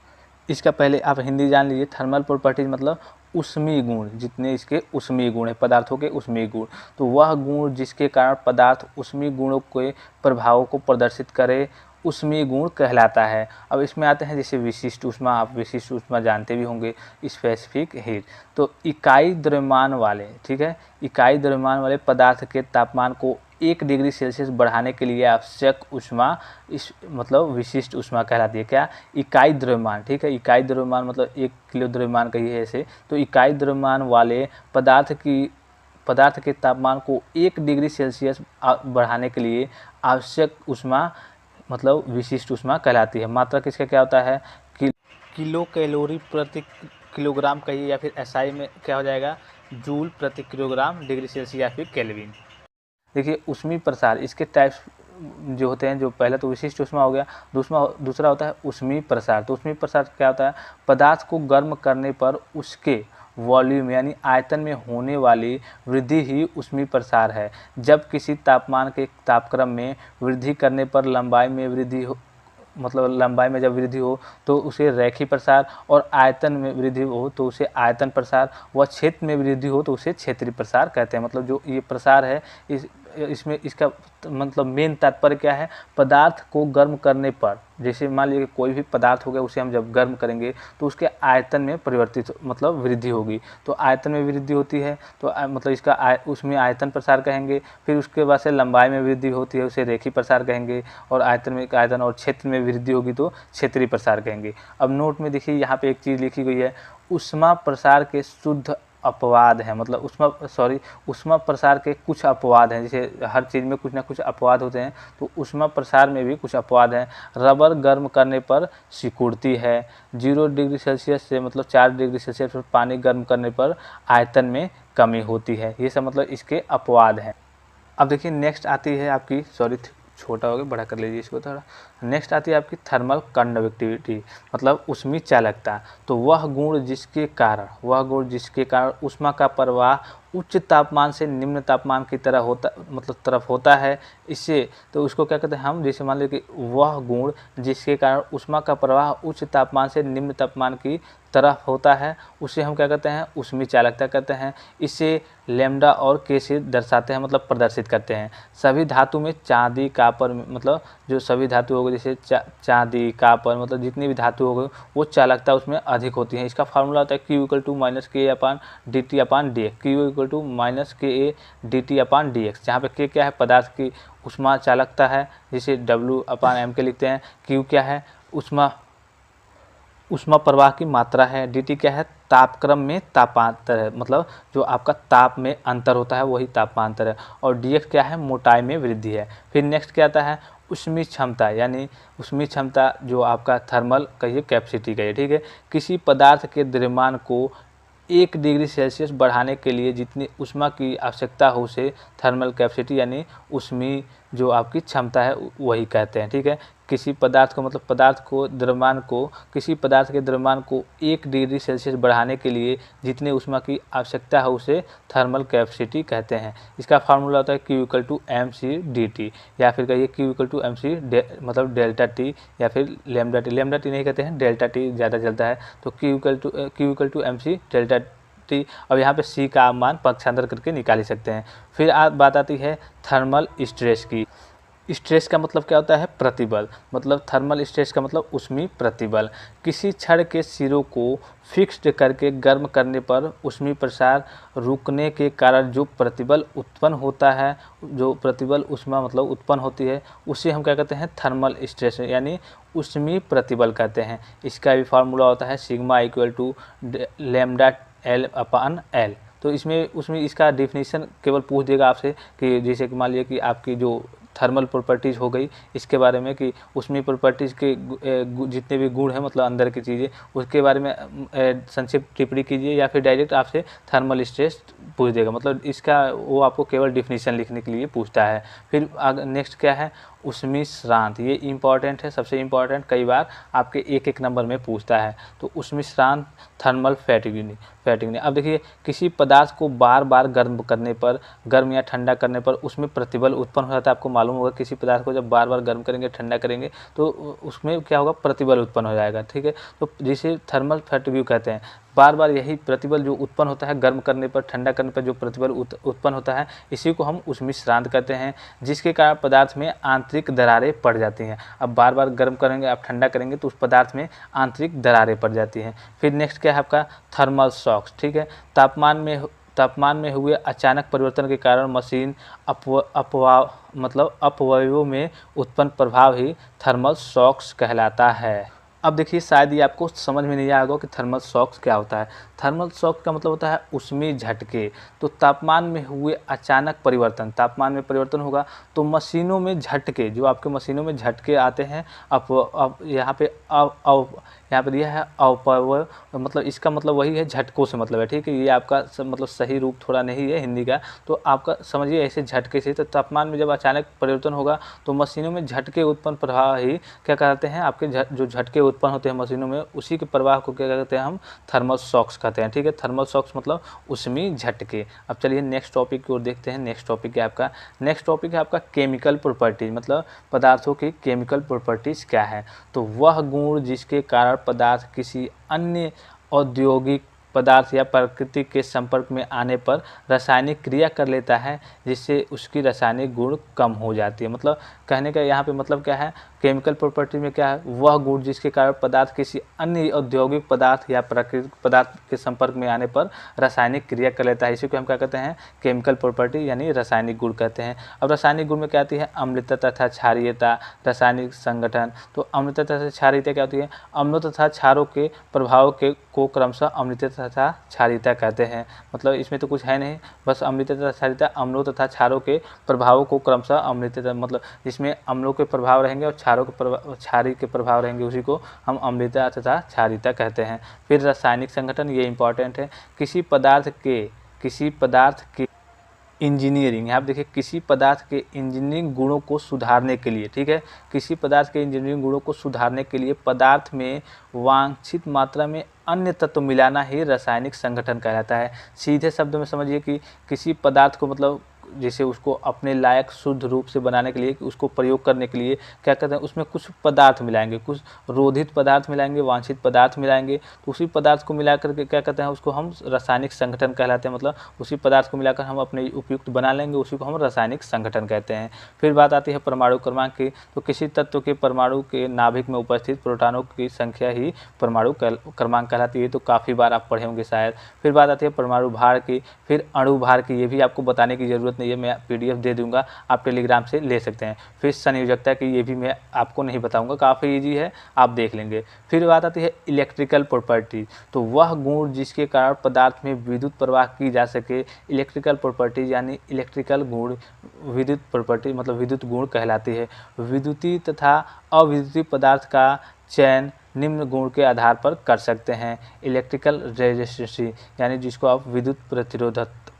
इसका पहले आप हिंदी जान लीजिए। थर्मल प्रॉपर्टीज मतलब ऊष्मीय गुण, जितने इसके ऊष्मीय गुण है, पदार्थों के ऊष्मीय गुण, तो वह गुण जिसके कारण पदार्थ ऊष्मीय गुणों के प्रभावों को प्रदर्शित करे ऊष्मीय गुण कहलाता है। अब इसमें आते हैं जैसे विशिष्ट ऊष्मा, आप विशिष्ट ऊष्मा जानते भी होंगे, स्पेसिफिक हीट। तो इकाई द्रव्यमान वाले, ठीक है, इकाई द्रव्यमान वाले पदार्थ के तापमान को 1 डिग्री सेल्सियस बढ़ाने के लिए आवश्यक ऊष्मा इस मतलब विशिष्ट ऊष्मा कहलाती है। क्या, इकाई द्रव्यमान। ठीक है, इकाई द्रव्यमान मतलब 1 किलो द्रव्यमान कहिए ऐसे। तो इकाई द्रव्यमान वाले पदार्थ के तापमान को 1 डिग्री सेल्सियस बढ़ाने के लिए आवश्यक ऊष्मा मतलब विशिष्ट ऊष्मा कहलाती है। मात्रा किसका क्या होता है, किलो कैलोरी प्रति किलोग्राम कहिए, या फिर एसआई में क्या हो जाएगा, जूल प्रति किलोग्राम डिग्री सेल्सियस या फिर केल्विन। देखिए ऊष्मीय प्रसार, इसके टाइप्स जो होते हैं, जो पहला तो विशिष्ट ऊष्मा हो गया, दूसरा होता है ऊष्मीय प्रसार। तो ऊष्मीय प्रसार क्या होता है, पदार्थ को गर्म करने पर उसके वॉल्यूम यानी आयतन में होने वाली वृद्धि ही ऊष्मीय प्रसार है। जब किसी तापमान के तापक्रम में वृद्धि करने पर लंबाई में वृद्धि हो, मतलब लंबाई में जब वृद्धि हो तो उसे रैखिक प्रसार, और आयतन में वृद्धि हो तो उसे आयतन प्रसार, व क्षेत्र में वृद्धि हो तो उसे क्षेत्रीय प्रसार कहते हैं। मतलब जो ये प्रसार है, इस इसमें इसका मतलब मेन तात्पर्य क्या है, पदार्थ को गर्म करने पर, जैसे मान लीजिए कोई भी पदार्थ हो गया, उसे हम जब गर्म करेंगे तो उसके आयतन में परिवर्तित मतलब वृद्धि होगी। तो आयतन में वृद्धि होती है तो मतलब इसका उसमें आयतन प्रसार कहेंगे। फिर उसके बाद से लंबाई में वृद्धि होती है, उसे रेखीय प्रसार कहेंगे। और आयतन में आयतन और क्षेत्र में वृद्धि होगी तो क्षेत्रीय प्रसार कहेंगे। अब नोट में देखिए यहाँ पे एक चीज़ लिखी गई है, ऊष्मा प्रसार के शुद्ध अपवाद हैं, मतलब ऊष्मा प्रसार के कुछ अपवाद हैं। जैसे हर चीज़ में कुछ ना कुछ अपवाद होते हैं, तो ऊष्मा प्रसार में भी कुछ अपवाद हैं। रबर गर्म करने पर सिकुड़ती है। 0 डिग्री सेल्सियस से मतलब 4 डिग्री सेल्सियस पर पानी गर्म करने पर आयतन में कमी होती है। ये सब मतलब इसके अपवाद हैं। अब देखिए नेक्स्ट आती है आपकी, छोटा हो गया, बड़ा कर लीजिए इसको थोड़ा। नेक्स्ट आती है आपकी थर्मल कंडक्टिविटी, मतलब ऊष्मीय चालकता। तो वह गुण जिसके कारण ऊष्मा का प्रवाह उच्च तापमान से निम्न तापमान की तरफ होता है, इससे तो उसको क्या कहते हैं हम, जैसे मान लीजिए कि वह गुण जिसके कारण ऊष्मा का प्रवाह उच्च तापमान से निम्न तापमान की तरफ होता है, उसे हम क्या कहते हैं, ऊष्मीय चालकता कहते हैं। इसे लैम्डा और के से दर्शाते हैं, मतलब प्रदर्शित करते हैं। सभी धातु में चांदी कापर, मतलब जो सभी धातु हो गए, जैसे चांदी कापर, मतलब जितनी भी धातु हो गई वो चालकता उसमें अधिक होती है। इसका फार्मूला होता है Q = -KA/dT/dx, Q = -KA/dT/dx, जहाँ पे K क्या है, पदार्थ की ऊष्मा चालकता है, जिसे W/m के लिखते हैं। Q क्या है, ऊष्मा प्रवाह की मात्रा है। dt क्या है, तापक्रम में तापांतर है, मतलब जो आपका ताप में अंतर होता है वही तापांतर है। और dx क्या है, मोटाई में वृद्धि है। फिर नेक्स्ट क्या आता है, ऊष्मीय क्षमता, यानी ऊष्मीय क्षमता जो आपका थर्मल कहिए कैपेसिटी कहिए, ठीक है। किसी पदार्थ के द्रव्यमान को 1 डिग्री सेल्सियस बढ़ाने के लिए जितनी ऊष्मा की आवश्यकता हो उसे थर्मल कैपेसिटी यानी ऊष्मीय जो आपकी क्षमता है वही कहते हैं, ठीक है। किसी पदार्थ को, मतलब किसी पदार्थ के द्रव्यमान को 1 डिग्री सेल्सियस बढ़ाने के लिए जितने ऊष्मा की आवश्यकता है उसे थर्मल कैपेसिटी कहते हैं। इसका फार्मूला होता है Q = mc/dt, या फिर कहिए Q = mc मतलब डेल्टा टी, या फिर लैम्डा टी नहीं कहते हैं, डेल्टा टी ज़्यादा चलता है। तो Q = mc डेल्टा टी। अब यहाँ पे C का आप मान पक्षांतर करके निकाल ही सकते हैं। फिर बात आती है थर्मल स्ट्रेस की। स्ट्रेस का मतलब क्या होता है, प्रतिबल, मतलब थर्मल स्ट्रेस का मतलब ऊष्मीय प्रतिबल। किसी छड़ के सिरों को फिक्स्ड करके गर्म करने पर ऊष्मीय प्रसार रुकने के कारण जो प्रतिबल उत्पन्न होता है, जो प्रतिबल ऊष्मा मतलब उत्पन्न होती है, उसे हम क्या कहते हैं, थर्मल स्ट्रेस यानी ऊष्मीय प्रतिबल कहते हैं। इसका भी फार्मूला होता है सिग्मा = λL/L। तो उसमें इसका डेफिनेशन केवल पूछ देगा आपसे कि जैसे कि मान लीजिए कि आपकी जो थर्मल प्रॉपर्टीज़ हो गई, इसके बारे में कि उसमें प्रॉपर्टीज़ के जितने भी गुण हैं, मतलब अंदर की चीज़ें, उसके बारे में संक्षिप्त टिप्पणी कीजिए, या फिर डायरेक्ट आपसे थर्मल स्ट्रेस पूछ देगा, मतलब इसका वो आपको केवल डिफिनीशन लिखने के लिए पूछता है। फिर नेक्स्ट क्या है, ऊष्मीय श्रांत, ये इंपॉर्टेंट है, सबसे इम्पॉर्टेंट, कई बार आपके एक नंबर में पूछता है। तो ऊष्मीय श्रांत थर्मल फैटिगनिंग। अब देखिए किसी पदार्थ को बार बार गर्म या ठंडा करने पर उसमें प्रतिबल उत्पन्न हो जाता है। आपको मालूम होगा किसी पदार्थ को जब बार बार गर्म करेंगे ठंडा करेंगे तो उसमें क्या होगा, प्रतिबल उत्पन्न हो जाएगा, ठीक है। तो जिसे थर्मल फैटिग कहते हैं। बार बार यही प्रतिबल जो उत्पन्न होता है गर्म करने पर ठंडा करने पर जो प्रतिबल उत्पन्न होता है, इसी को हम ऊष्मीय श्रांत कहते हैं, जिसके कारण पदार्थ में आंतरिक दरारें पड़ जाती हैं। अब बार बार गर्म करेंगे, आप ठंडा करेंगे तो उस पदार्थ में आंतरिक दरारें पड़ जाती हैं। फिर नेक्स्ट क्या है आपका, थर्मल शॉक्स, ठीक है। तापमान में हुए अचानक परिवर्तन के कारण मशीन अपव्ययों में उत्पन्न प्रभाव ही थर्मल शॉक्स कहलाता है। अब देखिए शायद ये आपको समझ में नहीं आया होगा कि थर्मल शॉक्स क्या होता है। थर्मल शॉक का मतलब होता है ऊष्मीय झटके। तो तापमान में हुए अचानक परिवर्तन, तापमान में परिवर्तन होगा तो मशीनों में झटके, जो आपके मशीनों में झटके आते हैं, अब यहाँ पे दिया है अपव्यय, मतलब इसका मतलब वही है, झटकों से मतलब है, ठीक है। ये आपका मतलब सही रूप थोड़ा नहीं है हिंदी का, तो आपका समझिए ऐसे झटके से। तो तापमान में जब अचानक परिवर्तन होगा तो मशीनों में झटके उत्पन्न प्रवाह ही क्या कहते हैं, आपके जो झटके उत्पन्न होते हैं मशीनों में, उसी के प्रवाह को क्या कहते हैं, हम थर्मल शॉक्स कहते हैं, ठीक है। थर्मल शॉक्स मतलब ऊष्मीय झटके। अब चलिए नेक्स्ट टॉपिक की ओर देखते हैं। नेक्स्ट टॉपिक है आपका केमिकल प्रॉपर्टीज, मतलब पदार्थों की केमिकल प्रॉपर्टीज क्या है। तो वह गुण जिसके कारण पदार्थ किसी अन्य औद्योगिक पदार्थ या प्रकृति के संपर्क में आने पर रासायनिक क्रिया कर लेता है, जिससे उसकी रासायनिक गुण कम हो जाती है। मतलब कहने का यहाँ पे मतलब क्या है, केमिकल प्रॉपर्टी में क्या है, वह गुण जिसके कारण पदार्थ किसी अन्य औद्योगिक पदार्थ या प्राकृतिक पदार्थ के संपर्क में आने पर रासायनिक क्रिया कर लेता है। इसी को हम क्या कहते हैं, केमिकल प्रॉपर्टी यानी रासायनिक गुण कहते हैं। अब रासायनिक गुण में क्या आती है, अम्लता तथा क्षारीयता, रासायनिक संगठन। तो अम्लता तथा क्षारीयता क्या होती है, अम्लों तथा क्षारों के प्रभाव के को क्रमशः अम्लता तथा क्षारीयता कहते हैं। मतलब इसमें तो कुछ है नहीं, बस अम्लता तथा क्षारीयता, अम्लों तथा क्षारों के प्रभावों को क्रमशः अम्लता, मतलब जिसमें अम्लों के प्रभाव रहेंगे और क्षारीय के प्रभाव रहेंगे, उसी को हम अम्लता तथा क्षारीयता कहते हैं। फिर रासायनिक संगठन, ये इंपॉर्टेंट है। किसी पदार्थ के इंजीनियरिंग, यहाँ पे देखिए, किसी पदार्थ के इंजीनियरिंग गुणों को सुधारने के लिए, ठीक है, किसी पदार्थ के इंजीनियरिंग गुणों को सुधारने के लिए पदार्थ में वांछित मात्रा में अन्य तत्व मिलाना ही रासायनिक संगठन कहलाता है। सीधे शब्दों में समझिए कि किसी पदार्थ को, मतलब जैसे उसको अपने लायक शुद्ध रूप से बनाने के लिए, उसको प्रयोग करने के लिए क्या कहते हैं, उसमें कुछ पदार्थ मिलाएंगे, कुछ रोधित पदार्थ मिलाएंगे, वांछित पदार्थ मिलाएंगे। तो उसी पदार्थ को मिला करके क्या कहते हैं, उसको हम रासायनिक संगठन कहलाते हैं। मतलब उसी पदार्थ को मिलाकर हम अपने उपयुक्त बना लेंगे, उसी को हम रासायनिक संगठन कहते हैं। फिर बात आती है परमाणु क्रमांक की। तो किसी तत्व के परमाणु के नाभिक में उपस्थित प्रोटॉनों की संख्या ही परमाणु क्रमांक कहलाती है। तो काफ़ी बार आप पढ़े होंगे शायद। फिर बात आती है परमाणु भार की, फिर अणु भार की। ये भी आपको बताने की जरूरत नहीं है, मैं PDF दे दूंगा, आप टेलीग्राम से ले सकते हैं। फिर संयोजकता की, ये भी मैं आपको नहीं बताऊंगा, काफ़ी इजी है, आप देख लेंगे। फिर बात आती है इलेक्ट्रिकल प्रॉपर्टी। तो वह गुण जिसके कारण पदार्थ में विद्युत प्रवाह की जा सके, इलेक्ट्रिकल प्रॉपर्टी यानी इलेक्ट्रिकल गुण, विद्युत प्रॉपर्टी मतलब विद्युत गुण कहलाती है। विद्युतीय तथा अविद्युतीय पदार्थ का चयन निम्न गुण के आधार पर कर सकते हैं। इलेक्ट्रिकल रेजिस्टेंसी यानी जिसको आप विद्युत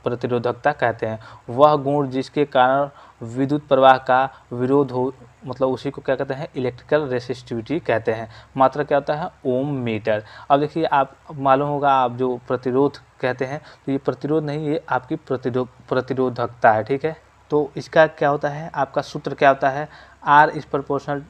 प्रतिरोधकता कहते हैं, वह गुण जिसके कारण विद्युत प्रवाह का विरोध हो, मतलब उसी को क्या कहते हैं, इलेक्ट्रिकल रेसिस्टिविटी कहते हैं। मात्रा क्या होता है, ओम मीटर। अब देखिए, आप मालूम होगा, आप जो प्रतिरोध कहते हैं, तो ये प्रतिरोध नहीं, ये आपकी प्रतिरोधकता है, ठीक है। तो इसका क्या होता है, आपका सूत्र क्या होता है, R इज प्रोपोर्शनल,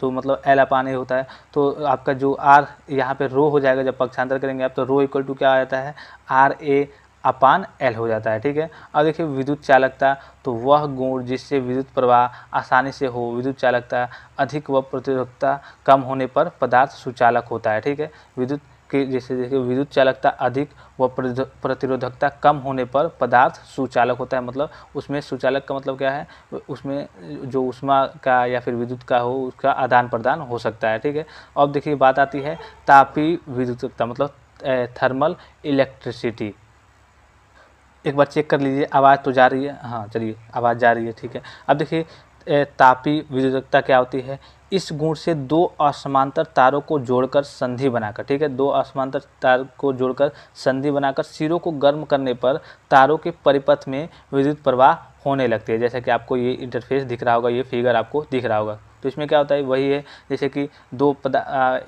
तो मतलब L/A होता है। तो आपका जो R यहाँ पे रो हो जाएगा, जब पक्षांतर करेंगे आप, तो रो इक्वल टू क्या आ जाता है, RA/L हो जाता है, ठीक है। अब देखिए विद्युत चालकता, तो वह गुण जिससे विद्युत प्रवाह आसानी से हो, विद्युत चालकता अधिक व प्रतिरोधकता कम होने पर पदार्थ सुचालक होता है, ठीक है। विद्युत के जैसे देखिए, विद्युत चालकता अधिक व प्रतिरोधकता कम होने पर पदार्थ सुचालक होता है। मतलब उसमें सुचालक का मतलब क्या है, उसमें जो ऊष्मा का या फिर विद्युत का हो, उसका आदान प्रदान हो सकता है, ठीक है। अब देखिए बात आती है तापीय विद्युतकता, मतलब थर्मल इलेक्ट्रिसिटी। एक बार चेक कर लीजिए, आवाज़ तो जा रही है, हाँ चलिए, आवाज़ जा रही है, ठीक है। अब देखिए तापीय विद्युतकता क्या होती है, इस गुण से दो असमांतर तारों को जोड़कर संधि बनाकर, ठीक है, दो असमांतर तार को जोड़कर संधि बनाकर सिरों को गर्म करने पर तारों के परिपथ में विद्युत प्रवाह होने लगती है। जैसा कि आपको ये इंटरफेस दिख रहा होगा, ये फिगर आपको दिख रहा होगा। तो इसमें क्या होता है, वही है जैसे कि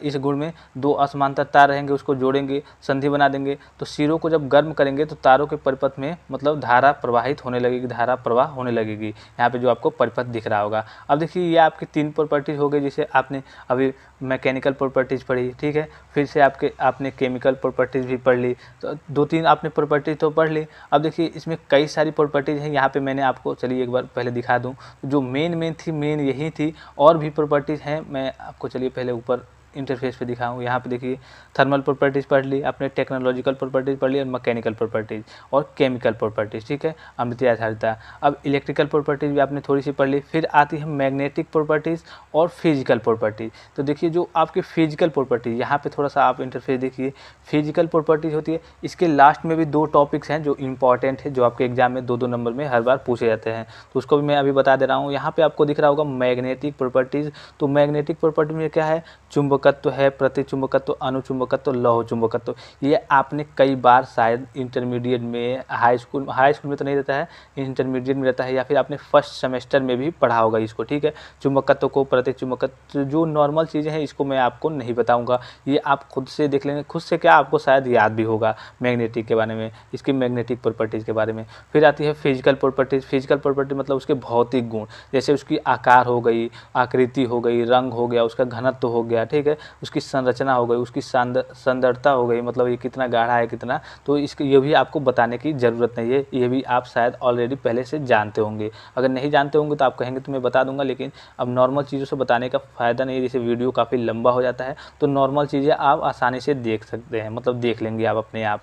इस गुण में दो असमांतर तार रहेंगे, उसको जोड़ेंगे, संधि बना देंगे, तो सिरों को जब गर्म करेंगे तो तारों के परिपथ में मतलब धारा प्रवाहित होने लगेगी, धारा प्रवाह होने लगेगी। यहाँ पे जो आपको परिपथ दिख रहा होगा। अब देखिए ये आपकी 3 प्रॉपर्टीज हो गई, जैसे आपने अभी मैकेनिकल प्रॉपर्टीज पढ़ी, ठीक है। फिर से आपने केमिकल प्रॉपर्टीज भी पढ़ ली, तो 2-3 आपने प्रॉपर्टीज तो पढ़ ली। अब देखिए इसमें कई सारी प्रॉपर्टीज हैं, यहाँ पे मैंने आपको, चलिए एक बार पहले दिखा दूँ, जो मेन थी, मेन यही थी। और भी प्रॉपर्टीज़ हैं, मैं आपको चलिए पहले ऊपर इंटरफेस पे दिखाऊँ। यहाँ पे देखिए थर्मल प्रॉपर्टीज़ पढ़ ली आपने, टेक्नोलॉजिकल प्रॉपर्टीज़ पढ़ ली, और मैकेनिकल प्रॉपर्टीज़ और केमिकल प्रॉपर्टीज़, ठीक है, अम्लता आधारिता। अब इलेक्ट्रिकल प्रॉपर्टीज़ भी आपने थोड़ी सी पढ़ ली। फिर आती है मैग्नेटिक प्रॉपर्टीज़ और फिजिकल प्रॉपर्टीज़। तो देखिए जो आपकी फिजिकल प्रॉपर्टी, यहाँ पे थोड़ा सा आप इंटरफेस देखिए, फिजिकल प्रॉपर्टीज़ होती है, इसके लास्ट में भी 2 टॉपिक्स हैं जो इंपॉर्टेंट है, जो आपके एग्जाम में 2-2 नंबर में हर बार पूछे जाते हैं, तो उसको भी मैं अभी बता दे रहा हूँ। यहाँ पे आपको दिख रहा होगा मैग्नेटिक प्रॉपर्टीज़। तो मैग्नेटिक प्रॉपर्टी में क्या है, चुंबकत्व है, प्रतिचुंबकत्व, अनुचुंबकत्व, लौह चुंबकत्व। ये आपने कई बार शायद इंटरमीडिएट में, हाई स्कूल में तो नहीं रहता है, इंटरमीडिएट में रहता है, या फिर आपने फर्स्ट सेमेस्टर में भी पढ़ा होगा इसको, ठीक है। चुंबकत्व को, प्रतिचुंबकत्व, जो नॉर्मल चीज़ें हैं इसको मैं आपको नहीं बताऊंगा, ये आप खुद से देख लेंगे, खुद से क्या आपको शायद याद भी होगा मैग्नेटिक के बारे में, इसकी मैग्नेटिक प्रॉपर्टीज़ के बारे में। फिर आती है फिजिकल प्रॉपर्टीज़। फिजिकल प्रॉपर्टी मतलब उसके भौतिक गुण, जैसे उसकी आकार हो गई, आकृति हो गई, रंग हो गया, उसका घनत्व हो गया, ठीक है। है, उसकी संरचना हो गई, उसकी सांद्रता हो गई, मतलब ये कितना गाढ़ा है कितना, तो इसके ये भी आपको बताने की ज़रूरत नहीं है, ये भी आप शायद ऑलरेडी पहले से जानते होंगे। अगर नहीं जानते होंगे तो आप कहेंगे तो मैं बता दूंगा, लेकिन अब नॉर्मल चीज़ों से बताने का फ़ायदा नहीं है, जैसे वीडियो काफ़ी लंबा हो जाता है, तो नॉर्मल चीज़ें आप आसानी से देख सकते हैं, मतलब देख लेंगे आप अपने आप।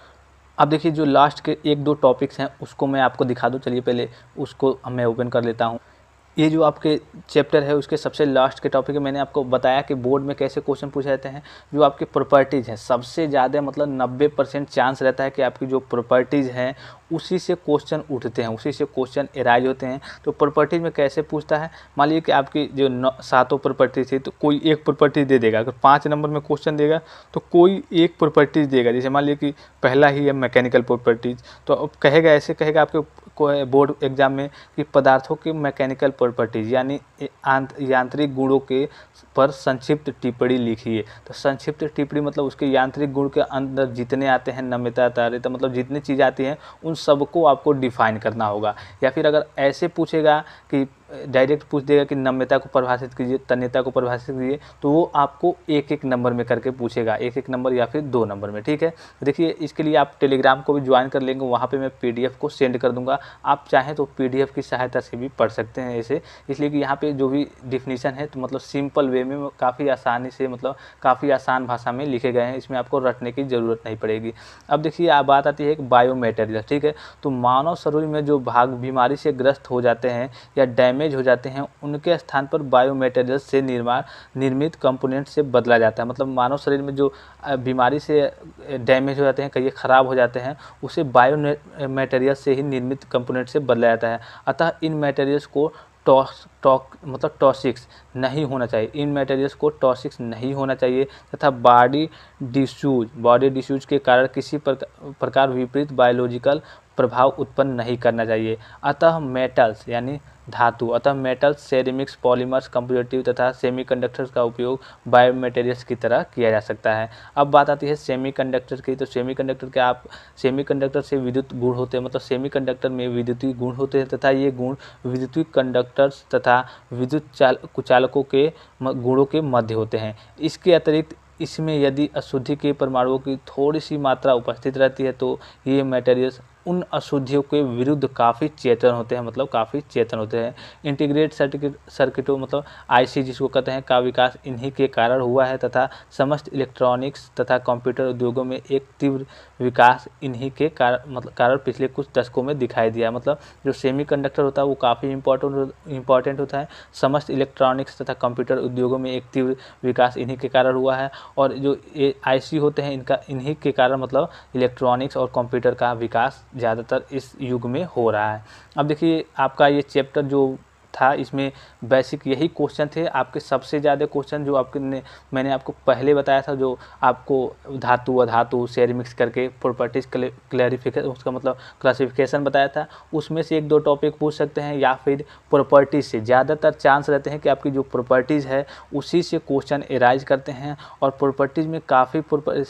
अब देखिए जो लास्ट के 1-2 टॉपिक्स हैं उसको मैं आपको दिखा दूँ, चलिए पहले उसको मैं ओपन कर लेता हूँ। ये जो आपके चैप्टर है उसके सबसे लास्ट के टॉपिक है, मैंने आपको बताया कि बोर्ड में कैसे क्वेश्चन पूछे जाते हैं। जो आपकी प्रॉपर्टीज़ हैं सबसे ज़्यादा मतलब 90% चांस रहता है कि आपकी जो प्रॉपर्टीज़ हैं उसी से क्वेश्चन उठते हैं, उसी से क्वेश्चन एराइज होते हैं। तो प्रॉपर्टीज़ में कैसे पूछता है, मान लीजिए कि आपकी जो 7 प्रॉपर्टी थी, तो कोई एक प्रॉपर्टी दे देगा। अगर 5 नंबर में क्वेश्चन देगा तो कोई एक प्रॉपर्टीज़ देगा, जैसे मान लीजिए कि पहला ही है मैकेनिकल प्रॉपर्टीज़, तो अब कहेगा ऐसे कहेगा आपके बोर्ड एग्जाम में कि पदार्थों के मैकेनिकल प्रॉपर्टीज यानी यांत्रिक गुणों के पर संक्षिप्त टिप्पणी लिखिए। तो संक्षिप्त टिप्पणी मतलब उसके यांत्रिक गुण के अंदर जितने आते हैं, नम्यता, तारिता, मतलब जितनी चीज़ आती हैं उन सबको आपको डिफाइन करना होगा। या फिर अगर ऐसे पूछेगा कि डायरेक्ट पूछ देगा कि नम्यता को परिभाषित कीजिए, तन्यता को परिभाषित कीजिए, तो वो आपको एक एक नंबर में करके पूछेगा, एक एक नंबर या फिर 2 नंबर में, ठीक है। देखिए इसके लिए आप टेलीग्राम को भी ज्वाइन कर लेंगे, वहाँ पे मैं PDF को सेंड कर दूंगा, आप चाहें तो PDF की सहायता से भी पढ़ सकते हैं ऐसे, इसलिए कि यहाँ पे जो भी डिफिनीशन है तो मतलब सिंपल वे में काफ़ी आसानी से, मतलब काफ़ी आसान भाषा में लिखे गए हैं, इसमें आपको रटने की ज़रूरत नहीं पड़ेगी। अब देखिए बात आती है एक बायोमेटेरियल, ठीक है। तो मानव शरीर में जो भाग बीमारी से ग्रस्त हो जाते हैं या डैमेज हो जाते हैं उनके स्थान पर बायोमेटेरियल से निर्मित कंपोनेंट से बदला जाता है। मतलब मानव शरीर में जो बीमारी से डैमेज हो जाते हैं, कहीं ख़राब हो जाते हैं, उसे बायोमेटेरियल से ही निर्मित कंपोनेंट से बदला जाता है। अतः इन मटेरियल्स को टॉक्सिक्स नहीं होना चाहिए, इन मटेरियल्स को टॉक्सिक्स नहीं होना चाहिए, तथा बॉडी डिस्यूज के कारण किसी प्रकार विपरीत बायोलॉजिकल प्रभाव उत्पन्न नहीं करना चाहिए। अतः मेटल्स यानी धातु, अतः मेटल्स, सेरेमिक्स, पॉलीमर्स, कंप्यूटिव तथा सेमीकंडक्टर्स का उपयोग बायोमटेरियल्स की तरह किया जा सकता है। अब बात आती है सेमीकंडक्टर की, तो सेमीकंडक्टर से विद्युत गुण होते हैं, मतलब सेमीकंडक्टर में विद्युतीय गुण होते हैं तथा ये गुण विद्युतीय कंडक्टर्स तथा विद्युत कुचालकों के गुणों के मध्य होते हैं। इसके अतिरिक्त इसमें यदि अशुद्धि के परमाणुओं की थोड़ी सी मात्रा उपस्थित रहती है तो ये मटेरियल्स उन अशुद्धियों के विरुद्ध काफ़ी चेतन होते हैं, मतलब काफ़ी चेतन होते हैं। इंटीग्रेट सर्किटों मतलब IC जिसको कहते हैं का विकास इन्हीं के कारण हुआ है तथा समस्त इलेक्ट्रॉनिक्स तथा कंप्यूटर उद्योगों में एक तीव्र विकास इन्हीं के कारण पिछले कुछ दशकों में दिखाई दिया। मतलब जो सेमीकंडक्टर होता है वो काफ़ी इम्पॉर्टेंट होता है, समस्त इलेक्ट्रॉनिक्स तथा कंप्यूटर उद्योगों में एक तीव्र विकास इन्हीं के कारण हुआ है, और जो IC होते हैं इन्हीं के कारण मतलब इलेक्ट्रॉनिक्स और कंप्यूटर का विकास ज़्यादातर इस युग में हो रहा है। अब देखिए आपका ये चैप्टर जो था इसमें बेसिक यही क्वेश्चन थे। आपके सबसे ज़्यादा क्वेश्चन जो मैंने आपको पहले बताया था, जो आपको धातु अधातु सेरेमिक्स करके प्रॉपर्टीज़ क्लैरिफिकेशन, उसका मतलब क्लासिफिकेशन बताया था, उसमें से 1-2 टॉपिक पूछ सकते हैं, या फिर प्रॉपर्टीज़ से ज़्यादातर चांस रहते हैं कि आपकी जो प्रॉपर्टीज़ है उसी से क्वेश्चन एराइज करते हैं। और प्रॉपर्टीज़ में काफ़ी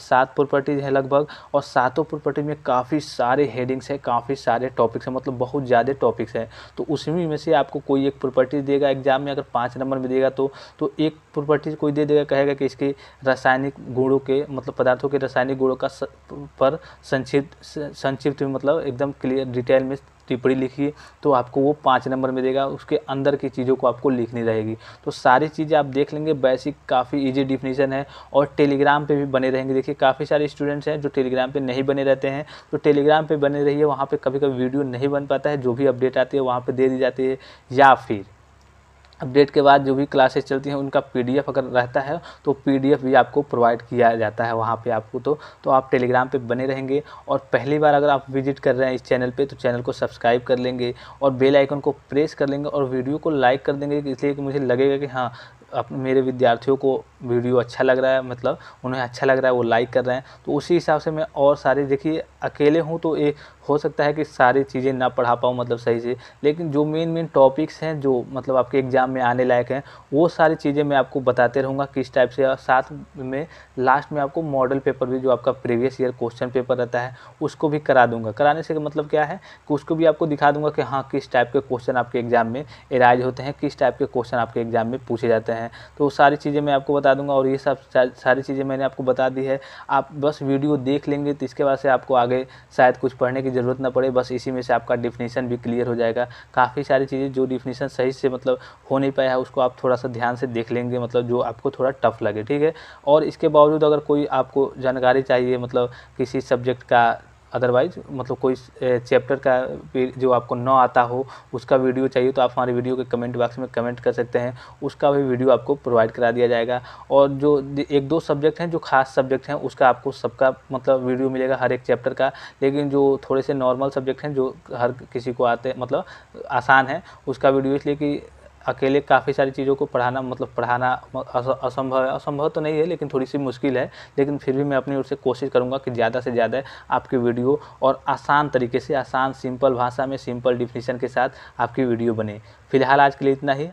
7 प्रॉपर्टीज़ हैं लगभग, और 7 प्रॉपर्टीज़ में काफ़ी सारे हेडिंग्स हैं, काफ़ी सारे टॉपिक्स हैं, मतलब बहुत ज़्यादा टॉपिक्स हैं। तो उसमें में से आपको कोई एक प्रॉपर्टीज देगा एग्जाम में, अगर 5 नंबर में देगा तो एक प्रॉपर्टीज कोई दे देगा, कहेगा कि इसके रासायनिक गुणों के मतलब पदार्थों के रासायनिक गुणों का पर संक्षिप्त मतलब एकदम क्लियर डिटेल में टिप्पणी लिखिए, तो आपको वो 5 नंबर में देगा। उसके अंदर की चीज़ों को आपको लिखनी रहेगी। तो सारी चीज़ें आप देख लेंगे, बेसिक काफ़ी इजी डिफिनीशन है, और टेलीग्राम पे भी बने रहेंगे। देखिए काफ़ी सारे स्टूडेंट्स हैं जो टेलीग्राम पे नहीं बने रहते हैं, तो टेलीग्राम पे बने रहिए, वहाँ पे कभी कभी वीडियो नहीं बन पाता है, जो भी अपडेट आती है वहाँ पे दे दी जाती है, या फिर अपडेट के बाद जो भी क्लासेस चलती हैं उनका PDF अगर रहता है तो PDF भी आपको प्रोवाइड किया जाता है वहाँ पे आपको। तो आप टेलीग्राम पे बने रहेंगे, और पहली बार अगर आप विजिट कर रहे हैं इस चैनल पे तो चैनल को सब्सक्राइब कर लेंगे और बेल आइकन को प्रेस कर लेंगे, और वीडियो को लाइक कर देंगे, इसलिए कि मुझे लगेगा कि हाँ मेरे विद्यार्थियों को वीडियो अच्छा लग रहा है, मतलब उन्हें अच्छा लग रहा है, वो लाइक कर रहे हैं। तो उसी हिसाब से मैं और सारे, देखिए अकेले हूँ तो ये हो सकता है कि सारी चीज़ें ना पढ़ा पाऊँ मतलब सही से, लेकिन जो मेन टॉपिक्स हैं जो मतलब आपके एग्ज़ाम में आने लायक हैं वो सारी चीज़ें मैं आपको बताते रहूँगा किस टाइप से। साथ में लास्ट में आपको मॉडल पेपर भी, जो आपका प्रीवियस ईयर क्वेश्चन पेपर रहता है, उसको भी करा दूँगा। कराने से मतलब क्या है कि उसको भी आपको दिखा दूँगा कि हाँ किस टाइप के क्वेश्चन आपके एग्ज़ाम में एराइज होते हैं, किस टाइप के क्वेश्चन आपके एग्ज़ाम में पूछे जाते हैं। तो सारी चीज़ें मैं आपको बता बता दूंगा और ये सब सारी चीज़ें मैंने आपको बता दी है। आप बस वीडियो देख लेंगे तो इसके बाद से आपको आगे शायद कुछ पढ़ने की ज़रूरत ना पड़े, बस इसी में से आपका डिफिनीशन भी क्लियर हो जाएगा। काफ़ी सारी चीज़ें जो डिफिनीशन सही से मतलब हो नहीं पाया है उसको आप थोड़ा सा ध्यान से देख लेंगे, मतलब जो आपको थोड़ा टफ लगे, ठीक है। और इसके बावजूद अगर कोई आपको जानकारी चाहिए मतलब किसी सब्जेक्ट का, अदरवाइज मतलब कोई चैप्टर का जो आपको न आता हो उसका वीडियो चाहिए तो आप हमारे वीडियो के कमेंट बॉक्स में कमेंट कर सकते हैं, उसका भी वीडियो आपको प्रोवाइड करा दिया जाएगा। और जो एक दो सब्जेक्ट हैं जो खास सब्जेक्ट हैं उसका आपको सबका मतलब वीडियो मिलेगा हर एक चैप्टर का, लेकिन जो थोड़े से नॉर्मल सब्जेक्ट हैं जो हर किसी को आते मतलब आसान है उसका वीडियो, इसलिए कि अकेले काफ़ी सारी चीज़ों को पढ़ाना मतलब पढ़ाना असंभव है, असंभव तो नहीं है लेकिन थोड़ी सी मुश्किल है, लेकिन फिर भी मैं अपनी ओर से कोशिश करूँगा कि ज़्यादा से ज़्यादा आपकी वीडियो और आसान तरीके से, आसान सिंपल भाषा में सिंपल डिफिनीशन के साथ आपकी वीडियो बने। फिलहाल आज के लिए इतना ही।